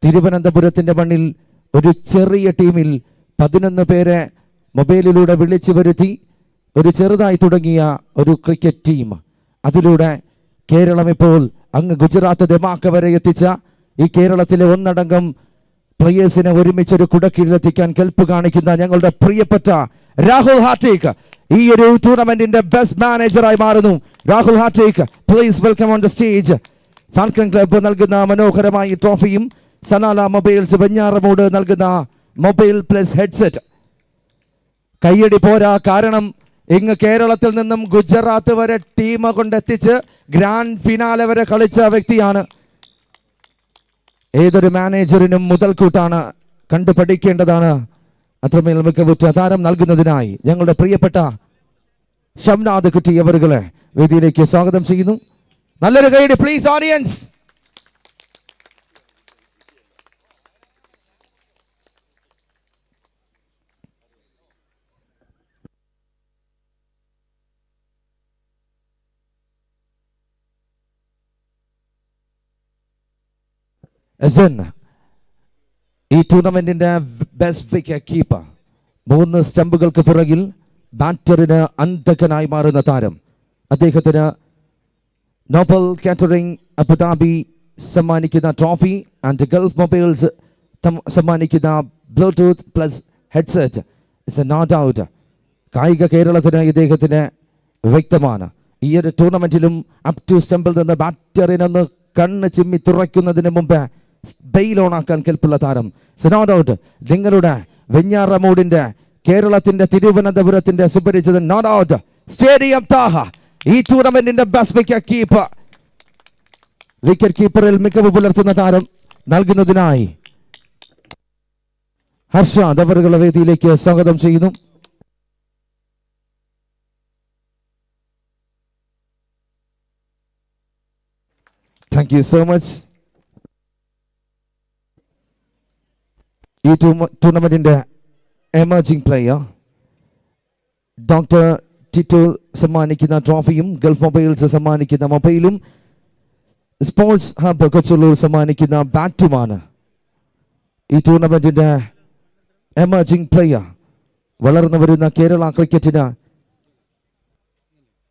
തിരുവനന്തപുരത്തിന്റെ മണ്ണിൽ ഒരു ചെറിയ ടീമിൽ 11 പേരെ മൊബൈലിലൂടെ വിളിച്ചു വരുത്തി ഒരു ചെറുതായി തുടങ്ങിയ ഒരു ക്രിക്കറ്റ് ടീം, അതിലൂടെ കേരളം ഇപ്പോൾ അങ്ങ് ഗുജറാത്ത് ദമാക്ക വരെ എത്തിച്ച ഈ കേരളത്തിലെ ഒന്നടങ്കം പ്ലേയേഴ്സിനെ ഒരുമിച്ചൊരു കുടക്കീഴിലെത്തിക്കാൻ കെൽപ്പ് കാണിക്കുന്ന ഞങ്ങളുടെ പ്രിയപ്പെട്ട രാഹുൽ ഹാർട്ടിക് ഈ ഒരു ടൂർണമെന്റിന്റെ ബെസ്റ്റ് മാനേജറായി മാറുന്നു. Rahul Hardik please welcome on the stage. Falcon club നൽകുന്ന മനോഹരമായ ട്രോഫിയും സലാല മൊബൈൽസ് വെഞ്ഞാറമൂട് നൽകുന്ന മൊബൈൽ പ്ലസ് ഹെഡ്സെറ്റ്. കയ്യടി പോരാ, കാരണം ഇങ്ങ് കേരളത്തിൽ നിന്നും ഗുജറാത്ത് വരെ ടീം കൊണ്ടെത്തിച്ച് ഗ്രാൻഡ് ഫിനാലെ വരെ കളിച്ച വ്യക്തിയാണ്. ഏതൊരു മാനേജറിനും മുതൽക്കൂട്ടാണ്, കണ്ടു പഠിക്കേണ്ടതാണ്. അത്രമേൽ മികവുറ്റ താരം നൽകുന്നതിനായി ഞങ്ങളുടെ പ്രിയപ്പെട്ട ഷംനാദ് കുട്ടി അവരുകളെ വേദിയിലേക്ക് സ്വാഗതം ചെയ്യുന്നു. നല്ലൊരു കൈയടി പ്ലീസ് ഓഡിയൻസ്. ഈ ടൂർണമെന്റിന്റെ ബെസ്റ്റ് വിക്കറ്റ് കീപ്പർ, 3 സ്റ്റമ്പുകൾക്ക് പുറകിൽ ബാറ്ററിന് അന്തകനായി മാറുന്ന താരം. അദ്ദേഹത്തിന് നോബൽ കാറ്ററിംഗ് അബുദാബി സമ്മാനിക്കുന്ന ട്രോഫി ആൻഡ് ഗൾഫ് മൊബൈൽസ് സമ്മാനിക്കുന്ന Bluetooth plus headset. It's no doubt കായിക കേരളത്തിന് ഇദ്ദേഹത്തിന് വ്യക്തമാണ്. ഈ ഒരു ടൂർണമെന്റിലും അപ് ടു സ്റ്റമ്പിൽ നിന്ന് ബാറ്ററിനൊന്ന് കണ്ണ് ചിമ്മി തുറയ്ക്കുന്നതിന് മുമ്പ് ബെയിൽ ഓണാക്കാൻ കെൽപ്പുള്ള താരം. നോ ഡൗട്ട് നിങ്ങളുടെ വെഞ്ഞാറമൂടിന്റെ കേരളത്തിന്റെ തിരുവനന്തപുരത്തിന്റെ സുപരിചിതൻ നോ ഡൗട്ട് സ്റ്റേഡിയം താഹ ഈ ടൂർണമെന്റിന്റെ ബെസ്റ്റ് വിക്കറ്റ് കീപ്പറിൽ മികവ് പുലർത്തുന്ന താരം നൽകുന്നതിനായി ഹർഷാദ് അവരുടെ വേദിയിലേക്ക് സ്വാഗതം ചെയ്യുന്നു. Thank you so much. ഈ ടൂർണമെന്റിന്റെ എമർജിംഗ് പ്ലെയർ ഡോക്ടർ ടിറ്റോ സമ്മാനിക്കുന്ന ട്രോഫിയും ഗൾഫ് മൊബൈൽസ് സമ്മാനിക്കുന്ന മൊബൈലും സ്പോർട്സ് ഹബ് കൊച്ചുള്ളൂർ സമ്മാനിക്കുന്ന ബാറ്റുമാണ്. ഈ ടൂർണമെന്റിന്റെ എമർജിംഗ് പ്ലെയർ, വളർന്നു വരുന്ന കേരള ക്രിക്കറ്റിന്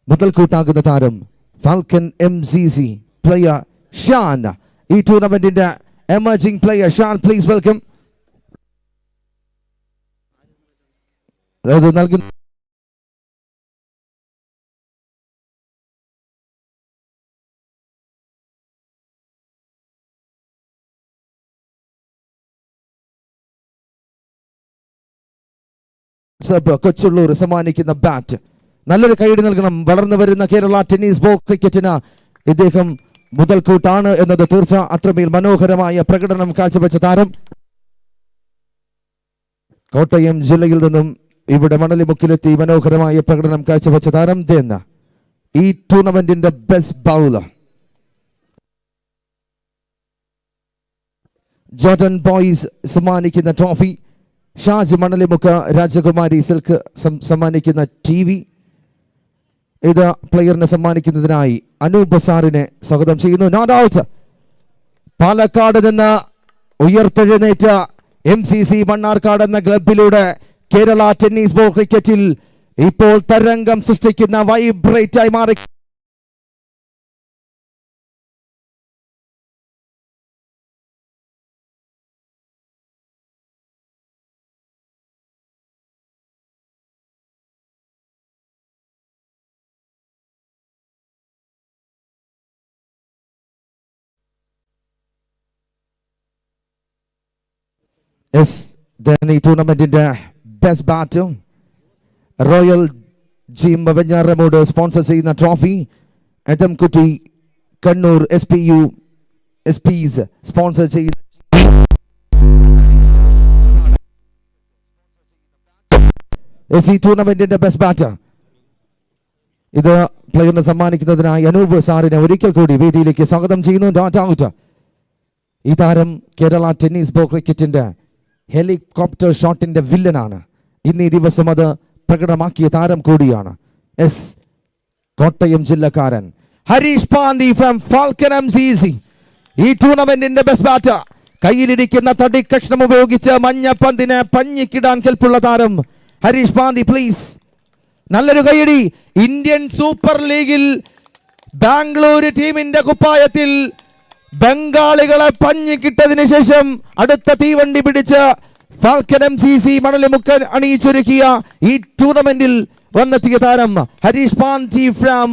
മുതൽക്കൂട്ടാകുന്ന താരം ഫാൽക്കൺ MCC പ്ലെയർ ഷാൻ. ഈ ടൂർണമെന്റിന്റെ emerging player Shan please welcome. അത് നൽകുന്ന കൊച്ചുള്ളൂർ സമ്മാനിക്കുന്ന ബാറ്റ്. നല്ലൊരു കൈയടി നൽകണം. വളർന്നു വരുന്ന കേരള ടെന്നീസ് ബോൾ ക്രിക്കറ്റിന് ഇദ്ദേഹം മുതൽക്കൂട്ടാണ് എന്നത് തീർച്ച. അത്രമേൽ മനോഹരമായ പ്രകടനം കാഴ്ചവെച്ച താരം. കോട്ടയം ജില്ലയിൽ നിന്നും ഇവിടെ മണലിമുക്കിലെത്തി മനോഹരമായ പ്രകടനം കാഴ്ചവെച്ച താരം തേന്ന ഈ ടൂർണമെന്റിന്റെ ബെസ്റ്റ് ബൗളർ ജോർഡൻ ബോയ്സ് സമ്മാനിക്കുന്ന ട്രോഫി, ഷാജ് മണലിമുക്ക് രാജകുമാരി സിൽക്ക് സമ്മാനിക്കുന്ന TV, ഇത് പ്ലെയറിനെ സമ്മാനിക്കുന്നതിനായി അനൂപ് സാറിനെ സ്വാഗതം ചെയ്യുന്നു. നോ ഡൗട്ട് പാലക്കാട് നിന്ന് ഉയർത്തെഴുന്നേറ്റ MCC മണ്ണാർക്കാട് എന്ന ക്ലബിലൂടെ കേരള ടെന്നീസ് ബോൾ ക്രിക്കറ്റിൽ ഇപ്പോൾ തരംഗം സൃഷ്ടിക്കുന്ന വൈബ്രേറ്റ് ആയി മാറി യെസ്, ഈ ടൂർണമെന്റിന്റെ best bat royal gym Venjaramoodu sponsor ചെയ്യുന്ന trophy, Ethamkutty Kannur SPs sponsor ചെയ്യുന്ന ഈ ടൂർണമെന്റിന്റെ ബെസ്റ്റ് ബാറ്റർ. ഇത് പ്ലെയറിന് സമ്മാനിക്കുന്നതിനായി അനൂപ് സാറിനെ ഒരിക്കൽ കൂടി വേദിയിലേക്ക് സ്വാഗതം ചെയ്യുന്നു. ഈ താരം കേരള ടെന്നീസ് ബോൾ ക്രിക്കറ്റിന്റെ ഹെലികോപ്റ്റർ ഷോട്ടിന്റെ വില്ലനാണ്. ഇന്ന് ഈ ദിവസം അത് പ്രകടമാക്കിയ താരം കൂടിയാണ്. കോട്ടയം ജില്ലക്കാരൻ Harish Pandi from Falcon MCC. ഈ ടൂർണമെന്റിന്റെ ബെസ്റ്റ് ബാറ്റർ. കയ്യിലിരിക്കുന്ന തടിക്കഷ്ണം ഉപയോഗിച്ച് മഞ്ഞപ്പന്തിനെ പഞ്ഞിക്കിടാൻ കെൽപ്പുള്ള താരം ഹരീഷ് പാണ്ഡി. പ്ലീസ് നല്ലൊരു കൈയടി. ഇന്ത്യൻ സൂപ്പർ ലീഗിൽ ബാംഗ്ലൂർ ടീമിന്റെ കുപ്പായത്തിൽ ബംഗാളികളെ പഞ്ഞിക്കിട്ടതിന് ശേഷം അടുത്ത തീവണ്ടി പിടിച്ച് ഫാൽക്കൺ MCC മണലിമുക്ക് അണിയിച്ചൊരുക്കിയ ഈ ടൂർണമെന്റിൽ വന്നെത്തിയ താരം Harish Pandi from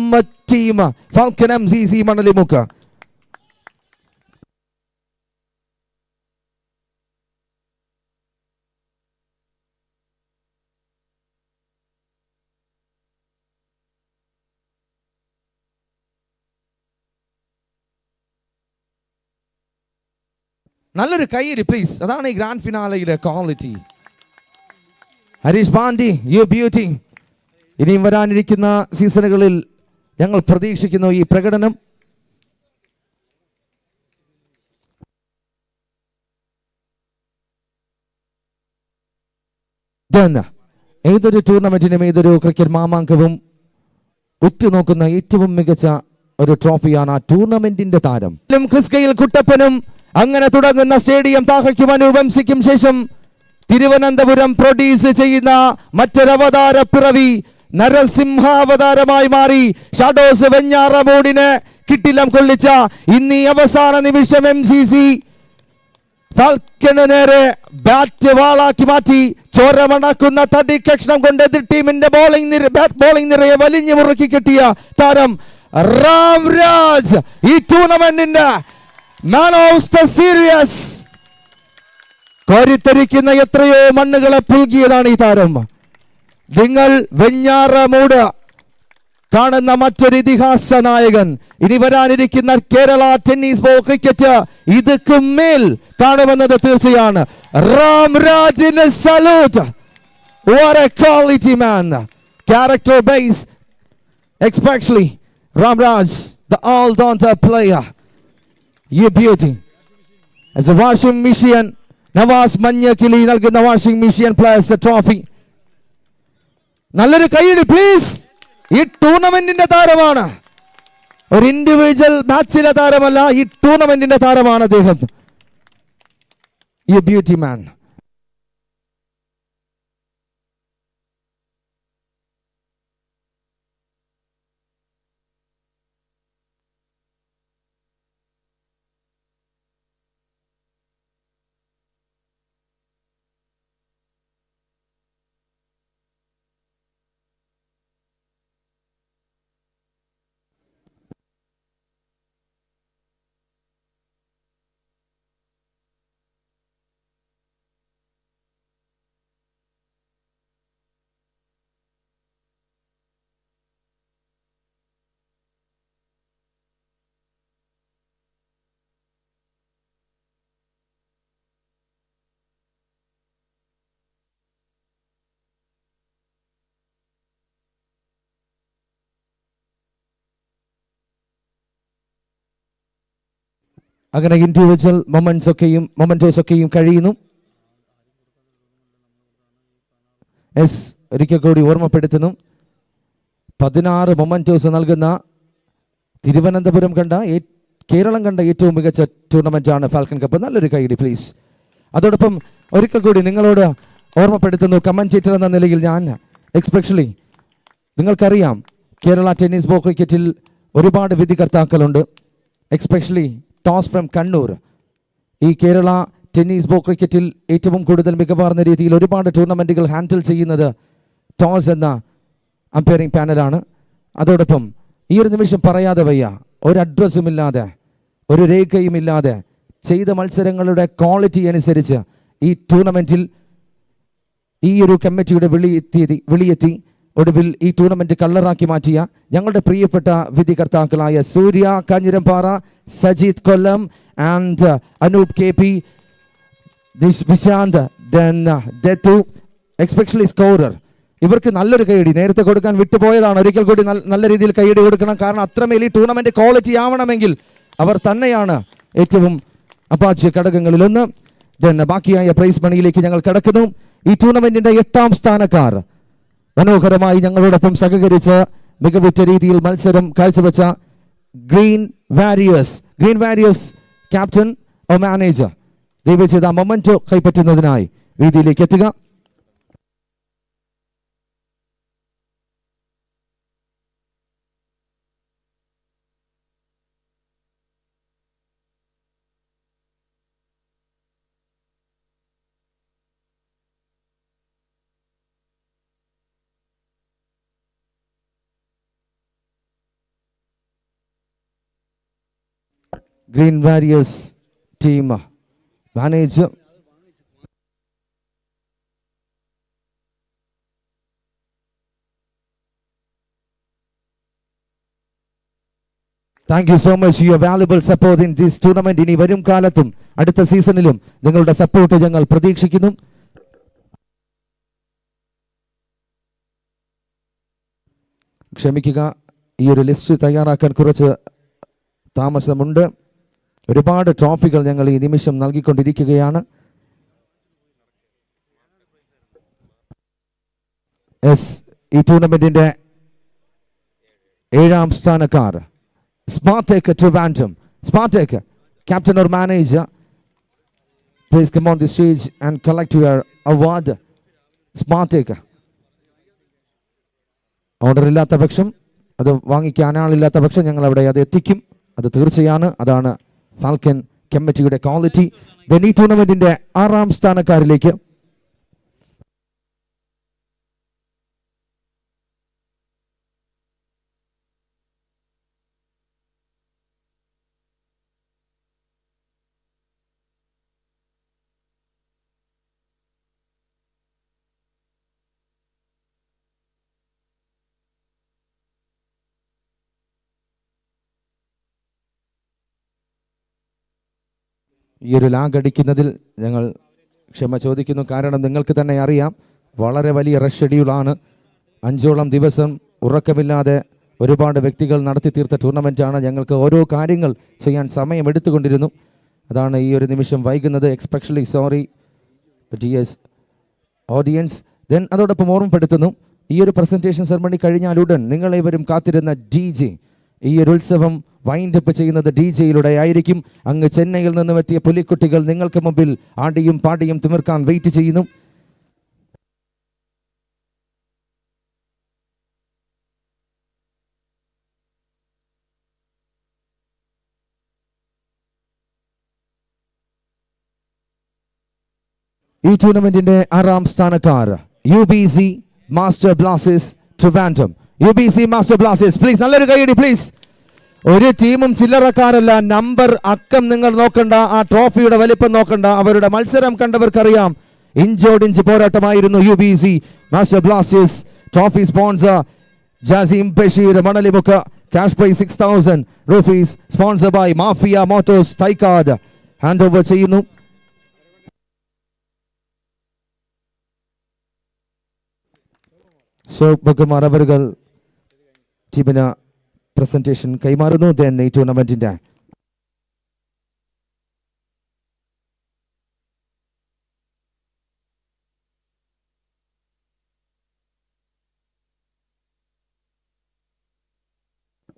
team Falcon MCC Manalimukku. നല്ലൊരു കൈയ്യടി പ്ലീസ്. അതാണ് ഈ ഗ്രാൻഡ് ഫിനാലയുടെ quality. Harish Pandi, you beauty. ഇനിയും വരാനിരിക്കുന്ന സീസണുകളിൽ ഞങ്ങൾ പ്രതീക്ഷിക്കുന്നു ഈ പ്രകടനം. ഏതൊരു ടൂർണമെന്റിനും ഏതൊരു ക്രിക്കറ്റ് മാമാങ്കവും ഉറ്റുനോക്കുന്ന ഏറ്റവും മികച്ച ഒരു ട്രോഫിയാണ് ആ ടൂർണമെന്റിന്റെ താരം. ക്രിസ് ഗെയിൽ കുട്ടപ്പനും അങ്ങനെ തുടങ്ങുന്ന സ്റ്റേഡിയം താഹയ്ക്കും അനുവംശിക്കും ശേഷം തിരുവനന്തപുരം പ്രൊഡ്യൂസ് ചെയ്യുന്ന മറ്റൊരവതാര പിറവി നരസിംഹാവതാരമായി മാറി ഷാഡോസ് വെഞ്ഞാറമൂടിന് കിട്ടിലം കൊള്ളിച്ച ഇന്നീ അവസാന നിമിഷം MCC ഫാൽക്കണ് നേരെ ബാറ്റ് വാളാക്കി മാറ്റി ചോരമണക്കുന്ന തടിക്കഷ്ണം കൊണ്ട് എതിർ ടീമിന്റെ ബോളിംഗ് നിരയെ വലിഞ്ഞു മുറുക്കി കെട്ടിയ താരം രാംരാജ്. ഈ ടൂർണമെന്റിന്റെ മാൻ ഓഫ് ദ സീരീസ്. കോരിത്തരിക്കുന്ന എത്രയോ മണ്ണുകളെ പുൽകിയതാണ് ഈ താരം. നിങ്ങൾ വെഞ്ഞാറമൂട് കാണുന്ന മറ്റൊരു ഇതിഹാസ നായകൻ. ഇനി വരാനിരിക്കുന്ന കേരള ടെന്നീസ് ബോൾ ക്രിക്കറ്റ് ഇതുക്കും മേൽ കാണുമെന്നത് തീർച്ചയാണ്. രാംരാജിന് salute. What a quality man. Character base, especially Ramraj, the all-rounder player. You beauty. As a washing machine, Nawaz Manyakili നൽകുന്ന വാഷിംഗ് മെഷീൻ പ്ലേയേഴ്സ് ട്രോഫി. നല്ലൊരു കൈയ്യടി പ്ലീസ്. ഈ ടൂർണമെന്റിന്റെ താരമാണ്, ഒരു ഇൻഡിവിജ്വൽ മാച്ചിലെ താരമല്ല, ഈ ടൂർണമെന്റിന്റെ താരമാണ് അദ്ദേഹം. You beauty man. അങ്ങനെ ഇൻഡിവിജ്വൽ മൊമെന്റോസ് ഒക്കെയും കഴിയുന്നു. ഒരിക്കൽ കൂടി ഓർമ്മപ്പെടുത്തുന്നു, 16 മൊമെന്റോസ് നൽകുന്ന തിരുവനന്തപുരം കേരളം കണ്ട ഏറ്റവും മികച്ച ടൂർണമെന്റാണ് ഫാൽക്കൺ കപ്പ്. നല്ലൊരു കൈയ്യടി പ്ലീസ്. അതോടൊപ്പം ഒരിക്കൽ കൂടി നിങ്ങളോട് ഓർമ്മപ്പെടുത്തുന്നു, കമന്റേറ്റർ എന്ന നിലയിൽ ഞാൻ എക്സ്പെഷ്യലി നിങ്ങൾക്കറിയാം കേരള ടെന്നീസ് ബോൾ ക്രിക്കറ്റിൽ ഒരുപാട് വിധികർത്താക്കളുണ്ട്. Especially toss from Kannur. ഈ കേരള ടെന്നീസ് ബോൾ ക്രിക്കറ്റിൽ ഏറ്റവും കൂടുതൽ മികവാർന്ന രീതിയിൽ ഒരുപാട് ടൂർണമെന്റുകൾ ഹാൻഡിൽ ചെയ്യുന്നത് ടോസ് എന്ന അമ്പയറിംഗ് പാനലാണ്. അതോടൊപ്പം ഈ ഒരു നിമിഷം പറയാതെ വയ്യ, ഒരു അഡ്രസ്സും ഇല്ലാതെ ഒരു രേഖയും ഇല്ലാതെ ചെയ്ത മത്സരങ്ങളുടെ ക്വാളിറ്റി അനുസരിച്ച് ഈ ടൂർണമെന്റിൽ ഈ ഒരു കമ്മിറ്റിയുടെ വിളിയെത്തി ഒടുവിൽ ഈ ടൂർണമെന്റ് കളറാക്കി മാറ്റിയ ഞങ്ങളുടെ പ്രിയപ്പെട്ട വിധികർത്താക്കളായ Surya Kanjirampara, Sajith Kollam and Anoop KP, Vishanth, Dattu, especially scorer. ഇവർക്ക് നല്ലൊരു കൈയടി നേരത്തെ കൊടുക്കാൻ വിട്ടുപോയതാണ്. ഒരിക്കൽ കൂടി നല്ല രീതിയിൽ കൈയടി കൊടുക്കണം. കാരണം അത്രമേൽ ഈ ടൂർണമെന്റ് ക്വാളിറ്റി ആവണമെങ്കിൽ അവർ തന്നെയാണ് ഏറ്റവും അപ്പാച്ച ഘടകങ്ങളിലൊന്ന്. ബാക്കിയായ പ്രൈസ് മണിയിലേക്ക് ഞങ്ങൾ കടക്കുന്നു. ഈ ടൂർണമെന്റിന്റെ 8ാം സ്ഥാനക്കാർ മനോഹരമായി ഞങ്ങളോടൊപ്പം സഹകരിച്ച് മികവുറ്റ രീതിയിൽ മത്സരം കാഴ്ചവെച്ച ഗ്രീൻ വാരിയേഴ്സ് ക്യാപ്റ്റൻ ഓ മാനേജർ ദയവ് ചെയ്ത മൊമെന്റോ കൈപ്പറ്റുന്നതിനായി വേദിയിലേക്ക് എത്തുക. Green warriors team manager thank you so much your valuable support in this tournament. ഇനി വരും കാലത്തും അടുത്ത സീസണിലും നിങ്ങളുടെ സപ്പോർട്ട് ഞങ്ങൾ പ്രതീക്ഷിക്കുന്നു. ക്ഷമിക്കുക, ഈ ഒരു ലിസ്റ്റ് തയ്യാറാക്കാൻ കുറച്ച് താമസമുണ്ട്. ഒരുപാട് ട്രോഫികൾ ഞങ്ങൾ ഈ നിമിഷം നൽകിക്കൊണ്ടിരിക്കുകയാണ്. ഈ ടൂർണമെന്റിന്റെ 7ാം സ്ഥാനക്കാർ Spartec Trivandrum. Spartec captain or manager, please come on the stage and collect your award. Spartec order ഇല്ലാത്ത പക്ഷം, അത് വാങ്ങിക്കാൻ ആളില്ലാത്ത പക്ഷം ഞങ്ങൾ അവിടെ അത് എത്തിക്കും. അത് തീർച്ചയാണ്. അതാണ് ഫാൽക്കൻ കമ്മിറ്റിയുടെ ക്വാളിറ്റി. ഈ ടൂർണമെന്റിന്റെ 6ാം സ്ഥാനക്കാരിലേക്ക് ഈ ഒരു ലാഗ് അടിക്കുന്നതിൽ ഞങ്ങൾ ക്ഷമ ചോദിക്കുന്നു. കാരണം നിങ്ങൾക്ക് തന്നെ അറിയാം, വളരെ വലിയ റഷ് ഷെഡ്യൂളാണ്. 5ഓളം ദിവസം ഉറക്കമില്ലാതെ ഒരുപാട് വ്യക്തികൾ നടത്തി തീർത്ത ടൂർണമെൻറ്റാണ്. ഞങ്ങൾക്ക് ഓരോ കാര്യങ്ങൾ ചെയ്യാൻ സമയമെടുത്തുകൊണ്ടിരുന്നു. അതാണ് ഈ ഒരു നിമിഷം വൈകുന്നത്. Especially sorry dears audience. അതോടൊപ്പം ഓർമ്മപ്പെടുത്തുന്നു, ഈ ഒരു പ്രസൻറ്റേഷൻ സെറമണി കഴിഞ്ഞാലുടൻ നിങ്ങളേവരും കാത്തിരുന്ന DJ, ഈ ഒരു ഉത്സവം വൈൻഡപ്പ് ചെയ്യുന്നത് DJ-യിലൂടെ ആയിരിക്കും. അങ്ങ് ചെന്നൈയിൽ നിന്നും എത്തിയ പുലിക്കുട്ടികൾ നിങ്ങൾക്ക് മുമ്പിൽ ആടിയും പാടിയും തിമിർക്കാൻ വെയിറ്റ് ചെയ്യുന്നു. ഈ ടൂർണമെന്റിന്റെ 6ാം സ്ഥാനക്കാർ UBC master Blasters Trivandrum. UBC master Blasters, please നല്ലൊരു കൈയടി പ്ലീസ്. ഒരു ടീമും ചില്ലറക്കാരല്ല. നമ്പർ അക്കം നിങ്ങൾ നോക്കണ്ട, ആ ട്രോഫിയുടെ വലിപ്പം നോക്കണ്ട. അവരുടെ മത്സരം കണ്ടവർക്കറിയാം, ഇഞ്ചോടിഞ്ച് പോരാട്ടമായിരുന്നു. UBC master blasters trophy sponsor Jasim Basheer Manalimukku. Cash prize 6000 rupees. Sponsor by Mafia Motors Thycaud. Hand over ചെയ്യുന്നു. ബക്കുമാർ അവരുകൾ ടീമിന് പ്രസന്റേഷൻ കൈമാറുന്നു. ഈ ടൂർണമെന്റിന്റെ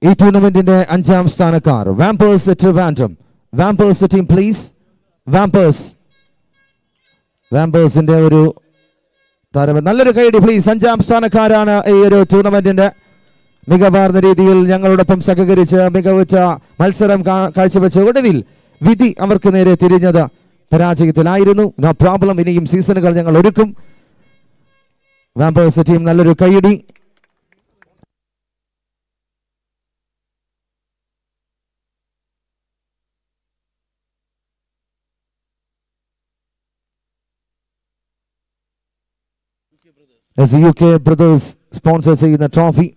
ഈ ടൂർണമെന്റിന്റെ 5ാം സ്ഥാനക്കാർ Vampires Trivandrum. Vampires team please. വാമ്പേഴ്സിന്റെ ഒരു താരം, നല്ലൊരു കൈയടി പ്ലീസ്. 5ാം സ്ഥാനക്കാരാണ് ഈ ഒരു ടൂർണമെന്റിന്റെ. മികവാർന്ന രീതിയിൽ ഞങ്ങളോടൊപ്പം സഹകരിച്ച് മികവുറ്റ മത്സരം കാഴ്ചവെച്ച ഒടുവിൽ വിധി അവർക്ക് നേരെ തിരിഞ്ഞത് പരാജയത്തിലായിരുന്നു. നോ പ്രോബ്ലം, ഇനിയും സീസണുകൾ ഞങ്ങൾ ഒരുക്കും. വാമ്പേഴ്സ് ടീം നല്ലൊരു കൈയടി. UK ബ്രദേഴ്സ് സ്പോൺസർ ചെയ്യുന്ന ട്രോഫി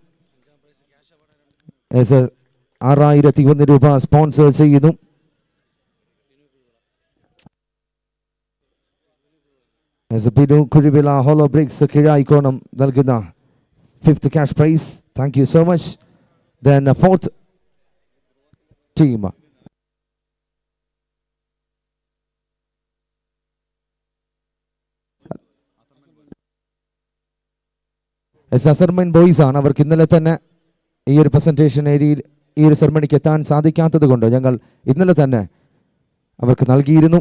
6,001 രൂപ സ്പോൺസർ ചെയ്യുന്നു. ബിനു കുഴിവിള ഹോളോ ബ്രിക്സ് കിഴായിക്കോണം നൽകുന്ന 5th cash prize. Thank you so much. Then 4th team അസർമൻ ബോയ്സ് ആണ്. അവർക്ക് ഇന്നലെ തന്നെ ഈ ഒരു പ്രസന്റേഷൻ ഏരിയയിൽ ഈ ഒരു സെറമണിക്ക് എത്താൻ സാധിക്കാത്തത് കൊണ്ട് ഞങ്ങൾ ഇന്നലെ തന്നെ അവർക്ക് നൽകിയിരുന്നു.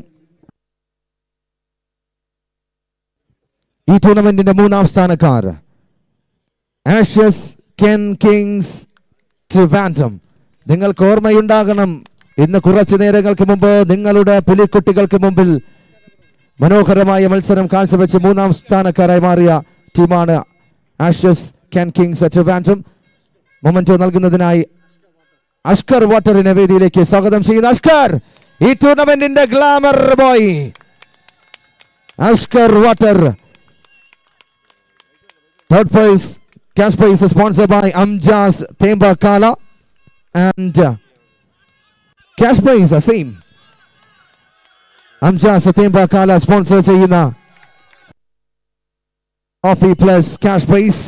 ഈ ടൂർണമെന്റിന്റെ 3ാം സ്ഥാനക്കാർ ആഷസ് കെൻ കിങ്സ് ട്രിവാൻഡ്രം. നിങ്ങൾക്ക് ഓർമ്മയുണ്ടാകണം, ഇന്ന് കുറച്ചു നേരങ്ങൾക്ക് മുമ്പ് നിങ്ങളുടെ പുലിക്കുട്ടികൾക്ക് മുമ്പിൽ മനോഹരമായ മത്സരം കാഴ്ചവെച്ച് 3ാം സ്ഥാനക്കാരായി മാറിയ ടീമാണ് Ashes Ken Kings Trivandrum. Memento നൽകുന്നതിനായി അഷ്കർ വാട്ടറിനെ വേദിയിലേക്ക് സ്വാഗതം ചെയ്യുന്ന അഷ്കർ, ഈ ടൂർണമെന്റിന്റെ glamour boy Ashkar water. Third prize, cash prize is sponsored by Amjaz Thembakala and cash prize same. Amjaz Thembakala sponsor ചെയ്യുന്ന coffee plus cash prize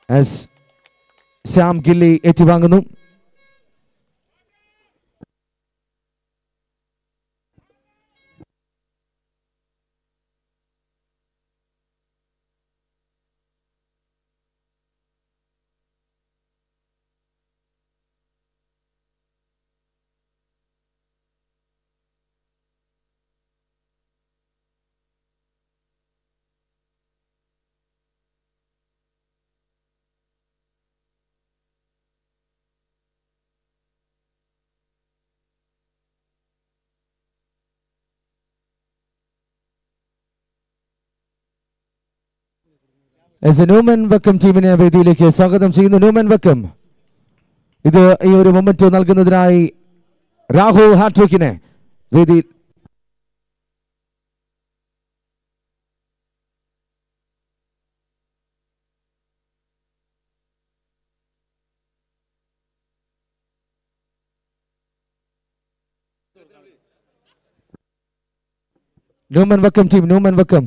as Shyam Gilli ഏറ്റുവാങ്ങുന്നു. ന്യൂമൻ വെക്കം ടീമിനെ വേദിയിലേക്ക് സ്വാഗതം ചെയ്യുന്നു. ന്യൂമൻ വെക്കം ഇത് ഈ ഒരു മൊമെന്റ് നൽകുന്നതിനായി രാഹുൽ ഹാട്രിക്കിനെ വേദിയിൽ ന്യൂമൻ വെക്കം ടീം ന്യൂമൻ വെക്കം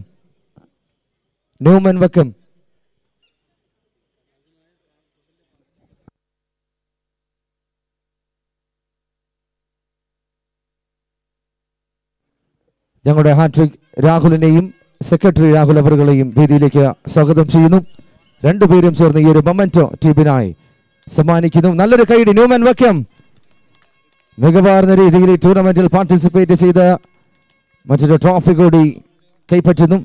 ഞങ്ങളുടെ ഹാട്രിക് രാഹുലിനെയും സെക്രട്ടറി രാഹുൽ അവറുകളെയും വേദിയിലേക്ക് സ്വാഗതം ചെയ്യുന്നു. രണ്ടുപേരും ചേർന്ന് ഈ ഒരു മൊമെന്റോ ടീമിനായി സമ്മാനിക്കുന്നു. നല്ലൊരു കൈയടി. ന്യൂമൻ വെക്കം മികവാർന്ന രീതിയിൽ ഈ ടൂർണമെന്റിൽ പാർട്ടിസിപ്പേറ്റ് ചെയ്ത് മറ്റൊരു ട്രോഫി കൂടി കൈപ്പറ്റുന്നു.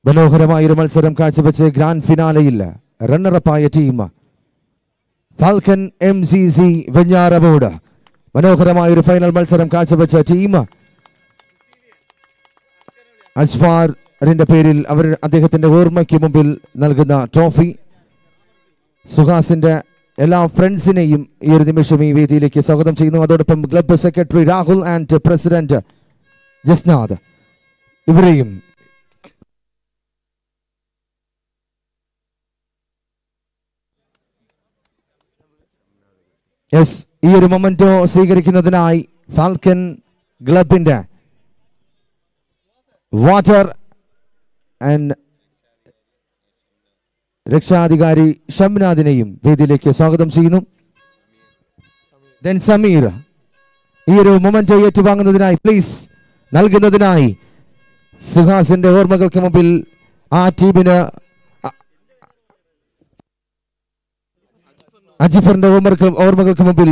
മനോഹരമായൊരു മത്സരം കാഴ്ചവെച്ച് ഗ്രാൻഡ് ഫിനാലയിൽ റണ്ണറപ്പായ ടീം ഫാൽക്കൺ MCC വെഞ്ഞാറമൂട്. മനോഹരമായൊരു ഫൈനൽ മത്സരം കാഴ്ചവെച്ച ടീം അസ്ഫാറിന്റെ പേരിൽ അദ്ദേഹത്തിന്റെ ഓർമ്മയ്ക്ക് മുമ്പിൽ നൽകുന്ന ട്രോഫി. സുഹാസിന്റെ എല്ലാ ഫ്രണ്ട്സിനെയും ഈ ഒരു നിമിഷം ഈ വേദിയിലേക്ക് സ്വാഗതം ചെയ്യുന്നു. അതോടൊപ്പം club secretary Rahul and president Jasnath ഇവരെയും ഈ ഒരു മൊമെന്റോ സ്വീകരിക്കുന്നതിനായി ഫാൽക്കൺ ക്ലബിന്റെ വാട്ടർ ആൻഡ് രക്ഷാധികാരി ഷംനാദിനെയും വേദിയിലേക്ക് സ്വാഗതം ചെയ്യുന്നു. സമീർ ഈ ഒരു മൊമെന്റോ ഏറ്റുവാങ്ങുന്നതിനായി പ്ലീസ് നൽകുന്നതിനായി സുഹാസിന്റെ ഓർമ്മകൾക്ക് മുമ്പിൽ ആ ടീമിന് അജിഫറിന്റെ ഓർമ്മകൾക്ക് മുമ്പിൽ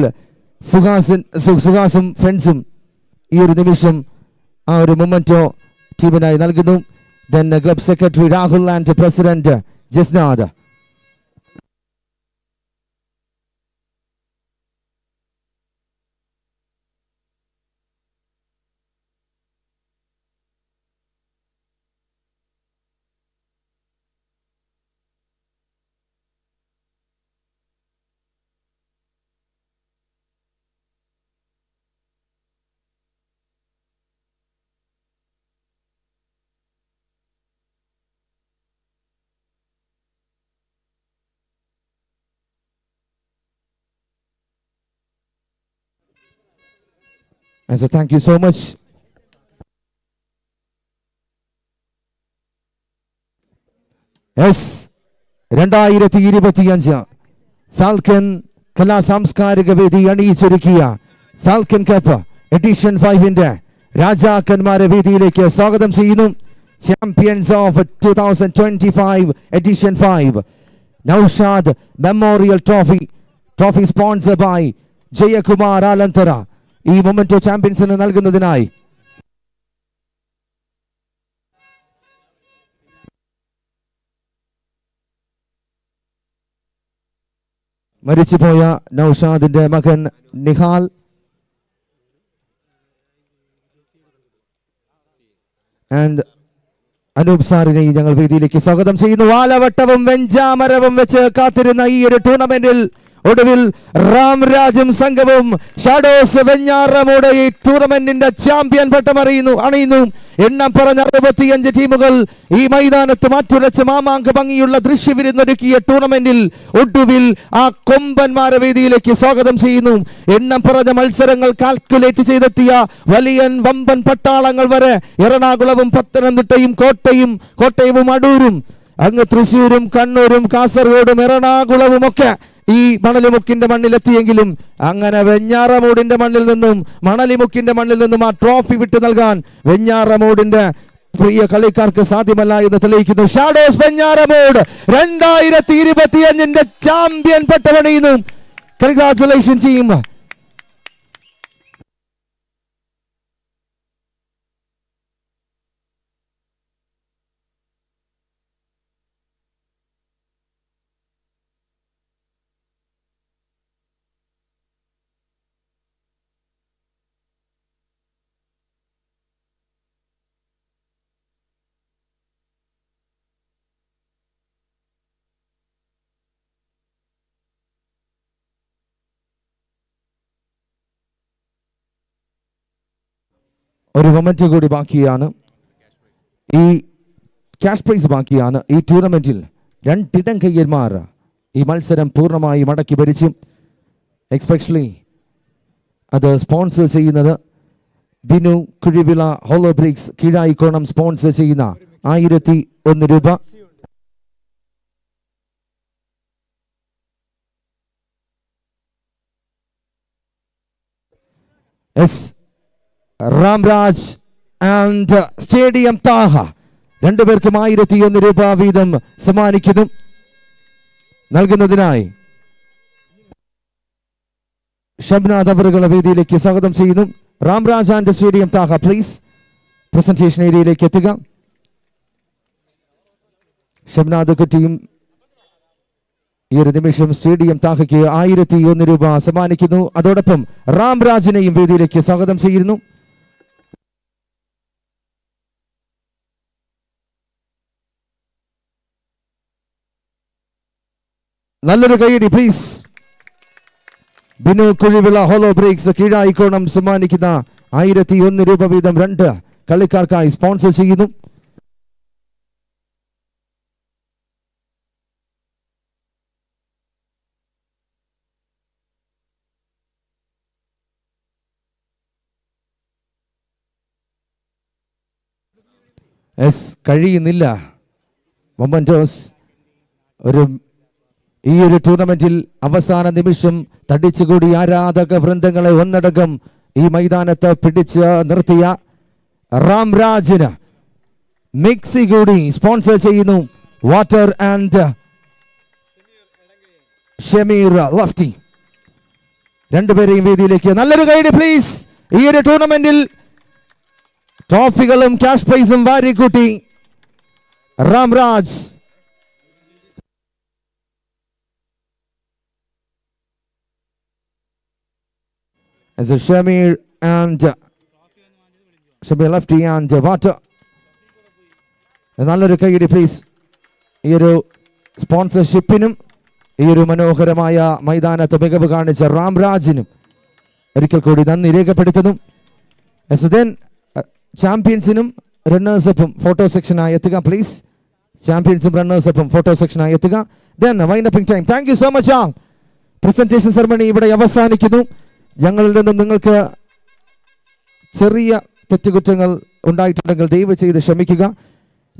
സുഹാസും ഫ്രണ്ട്സും ഈ ഒരു നിമിഷം ആ ഒരു മൊമെന്റോ ടീമിനായി നൽകുന്നു. Club secretary Rahul and president Jasnad. And so thank you so much. Yes, 2025 Falcon കലാ സാംസ്കാരിക വേദി അണിയിച്ചൊരുക്കിയ ഫാൽക്കൺ കപ്പ് എഡിഷൻ 5ന്റെ രാജാക്കന്മാരെ വേദിയിലേക്ക് സ്വാഗതം ചെയ്യുന്നു. Champions of 2025 edition 5 Naushad memorial trophy sponsor by Jayakumar Alanthara. ഈ മൊമെന്റോ ചാമ്പ്യൻസിന് നൽകുന്നതിനായി മരിച്ചുപോയ നൗഷാദിന്റെ മകൻ നിഹാൽ ആൻഡ് അനൂപ് സാറിനെയും ഞങ്ങൾ വേദിയിലേക്ക് സ്വാഗതം ചെയ്യുന്നു. വാലവട്ടവും വെഞ്ചാമരവും വെച്ച് കാത്തിരുന്ന ഈ ഒരു ടൂർണമെന്റിൽ ഒടുവിൽ രാംരാജും സംഘവും ഷാഡോസ് വെഞ്ഞാറമൂട് ഈ ടൂർണമെന്റിന്റെ ചാമ്പ്യൻ പട്ടം അണിയുന്നു. എണ്ണം പറഞ്ഞ 65 ടീമുകൾ ഈ മൈതാനത്ത് മാറ്റുരച്ച് മാമാങ്ക ഭംഗിയുള്ള ദൃശ്യവിരുന്നൊരുക്കിയ ടൂർണമെന്റിൽ ഒടുവിൽ ആ കൊമ്പന്മാരെ വേദിയിലേക്ക് സ്വാഗതം ചെയ്യുന്നു. എണ്ണം പറഞ്ഞ മത്സരങ്ങൾ കാൽക്കുലേറ്റ് ചെയ്തെത്തിയ വലിയൻ വമ്പൻ പട്ടാളങ്ങൾ വരെ എറണാകുളവും പത്തനംതിട്ടയും കോട്ടയവും അടൂരും അങ്ങ് തൃശ്ശൂരും കണ്ണൂരും കാസർഗോഡും എറണാകുളവും ഒക്കെ ഈ മണലിമുക്കിന്റെ മണ്ണിലെത്തിയെങ്കിലും അങ്ങനെ വെഞ്ഞാറമൂടിന്റെ മണ്ണിൽ നിന്നും മണലിമുക്കിന്റെ മണ്ണിൽ നിന്നും ആ ട്രോഫി വിട്ടു നൽകാൻ വെഞ്ഞാറമൂടിന്റെ പ്രിയ കളിക്കാർക്ക് സാധ്യമല്ല എന്ന് തെളിയിക്കുന്നു. ഷാഡോസ് വെഞ്ഞാറമൂട് 2025 ചാമ്പ്യൻ പട്ടമണിയുന്നു. Congratulation team. ഒരു മൊമെന്റ് കൂടി ബാക്കിയാണ്. ഈ ക്യാഷ് പ്രൈസ് ബാക്കിയാണ്. ഈ ടൂർണമെന്റിൽ 2 ഇടം കയ്യന്മാർ ഈ മത്സരം പൂർണ്ണമായി മടക്കി ഭരിച്ചു. എക്സ്പെഷ്യലി അത് സ്പോൺസർ ചെയ്യുന്നത് Binu Kuzhivila hollow bricks Keezhayikkonam sponsor ചെയ്യുന്ന 1001 രൂപ. Yes Ramraj and stadium Thaha രണ്ടുപേർക്കും 1001 രൂപ വീതം സമ്മാനിക്കുന്നു. നൽകുന്നതിനായി ഷംനാദ് അവറുകളെ വേദിയിലേക്ക് സ്വാഗതം ചെയ്യുന്നു. Ramraj and stadium Thaha please presentation ഏരിയയിലേക്ക് എത്തുക. ഷംനാദ് കുറ്റിയും ഈ ഒരു നിമിഷം സ്റ്റേഡിയം താഹയ്ക്ക് 1001 രൂപ സമ്മാനിക്കുന്നു. അതോടൊപ്പം രാംരാജിനെയും വേദിയിലേക്ക് സ്വാഗതം ചെയ്യുന്നു. നല്ലൊരു കൈയടി please. Binu Kuzhivila hollow bricks Keezhayikkonam സമ്മാനിക്കുന്ന 1001 രൂപ വീതം 2 കളിക്കാർക്കായി സ്പോൺസർ ചെയ്യുന്നു. കഴിയുന്നില്ല. മൊമന്റോസ് ഈ ഒരു ടൂർണമെന്റിൽ അവസാന നിമിഷം തടിച്ചുകൂടി ആരാധക വൃന്ദങ്ങളെ ഒന്നടങ്കം ഈ മൈതാനത്ത് പിടിച്ച് നിർത്തിയ റാംരാജിന് മിക്സി കൂടി സ്പോൺസർ ചെയ്യുന്നു. വാട്ടർ ആൻഡ് ഷമീർ ലഫ്റ്റി രണ്ടുപേരെയും വേദിയിലേക്ക് നല്ലൊരു ഗൈഡ് പ്ലീസ്. ഈ ഒരു ടൂർണമെന്റിൽ ട്രോഫികളും ക്യാഷ് പ്രൈസും വാരിക്കൂട്ടി Ramraj. Shamir Lefty and Water. നല്ലൊരു കൈയടി പ്ലീസ്. ഈ ഒരു സ്പോൺസർഷിപ്പിനും ഈ ഒരു മനോഹരമായ മൈതാനത്ത് മികവ് കാണിച്ച റാംരാജിനും ഒരിക്കൽ കൂടി നന്ദി രേഖപ്പെടുത്തുന്നു. ചാമ്പ്യൻസിനും റണ്ണേഴ്സപ്പും ഫോട്ടോ സെക്ഷനായി എത്തുക പ്ലീസ്. ചാമ്പ്യൻസും റണ്ണേഴ്സപ്പും ഫോട്ടോ സെക്ഷനായി എത്തുക. Winding up time. Thank you so much. Presentation ceremony ഇവിടെ അവസാനിക്കുന്നു. ഞങ്ങളിൽ നിന്നും നിങ്ങൾക്ക് ചെറിയ തെറ്റുകുറ്റങ്ങൾ ഉണ്ടായിട്ടുണ്ടെങ്കിൽ ദയവ് ചെയ്ത് ക്ഷമിക്കുക.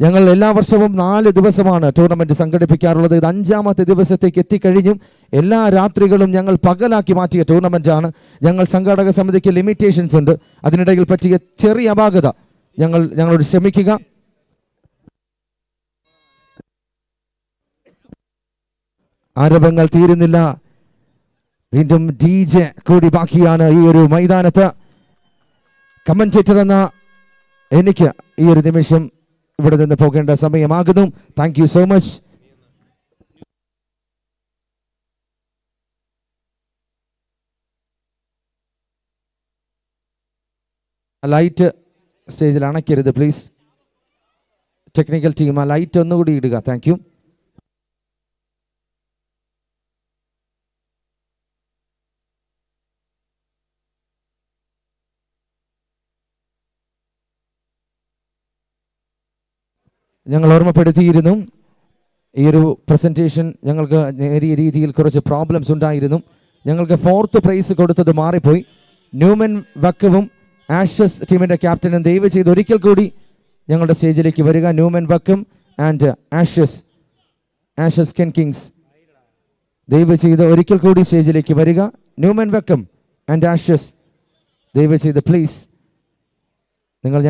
ഞങ്ങൾ എല്ലാ വർഷവും 4 ദിവസമാണ് ടൂർണമെന്റ് സംഘടിപ്പിക്കാറുള്ളത്. ഇത് 5ാമത്തെ ദിവസത്തേക്ക് എത്തിക്കഴിഞ്ഞും എല്ലാ രാത്രികളും ഞങ്ങൾ പകലാക്കി മാറ്റിയ ടൂർണമെന്റാണ്. ഞങ്ങൾ സംഘാടക സമിതിക്ക് ലിമിറ്റേഷൻസ് ഉണ്ട്. അതിനിടയിൽ പറ്റിയ ചെറിയ അപാകത ഞങ്ങളോട് ക്ഷമിക്കുക. ആരവങ്ങൾ തീരുന്നില്ല. വീണ്ടും DJ കൂടി ബാക്കിയാണ് ഈ ഒരു മൈതാനത്ത്. കമന്റേറ്റർ എന്ന എനിക്ക് ഈ ഒരു നിമിഷം ഇവിടെ നിന്ന് പോകേണ്ട സമയമാകുന്നു. Thank you so much. Light സ്റ്റേജിൽ അണയ്ക്കരുത് പ്ലീസ്. ടെക്നിക്കൽ ടീം ആ ലൈറ്റ് ഒന്നുകൂടി ഇടുക. Thank you. ഞങ്ങൾ ഓർമ്മപ്പെടുത്തിയിരുന്നു ഈ ഒരു പ്രസൻറ്റേഷൻ ഞങ്ങൾക്ക് നേരിയ രീതിയിൽ കുറച്ച് പ്രോബ്ലംസ് ഉണ്ടായിരുന്നു. ഞങ്ങൾക്ക് 4th പ്രൈസ് കൊടുത്തത് മാറിപ്പോയി. ന്യൂമൻ വക്കവും ആഷസ് ടീമിൻ്റെ ക്യാപ്റ്റനും ദയവ് ചെയ്ത് ഒരിക്കൽ കൂടി ഞങ്ങളുടെ സ്റ്റേജിലേക്ക് വരിക. Newman Vakkom and Ashes Ken Kings ദയവ് ചെയ്ത് ഒരിക്കൽ കൂടി സ്റ്റേജിലേക്ക് വരിക. ന്യൂമൻ വക്കം ആൻഡ് ആഷസ് ദയവ് ചെയ്ത് പ്ലീസ് നിങ്ങൾ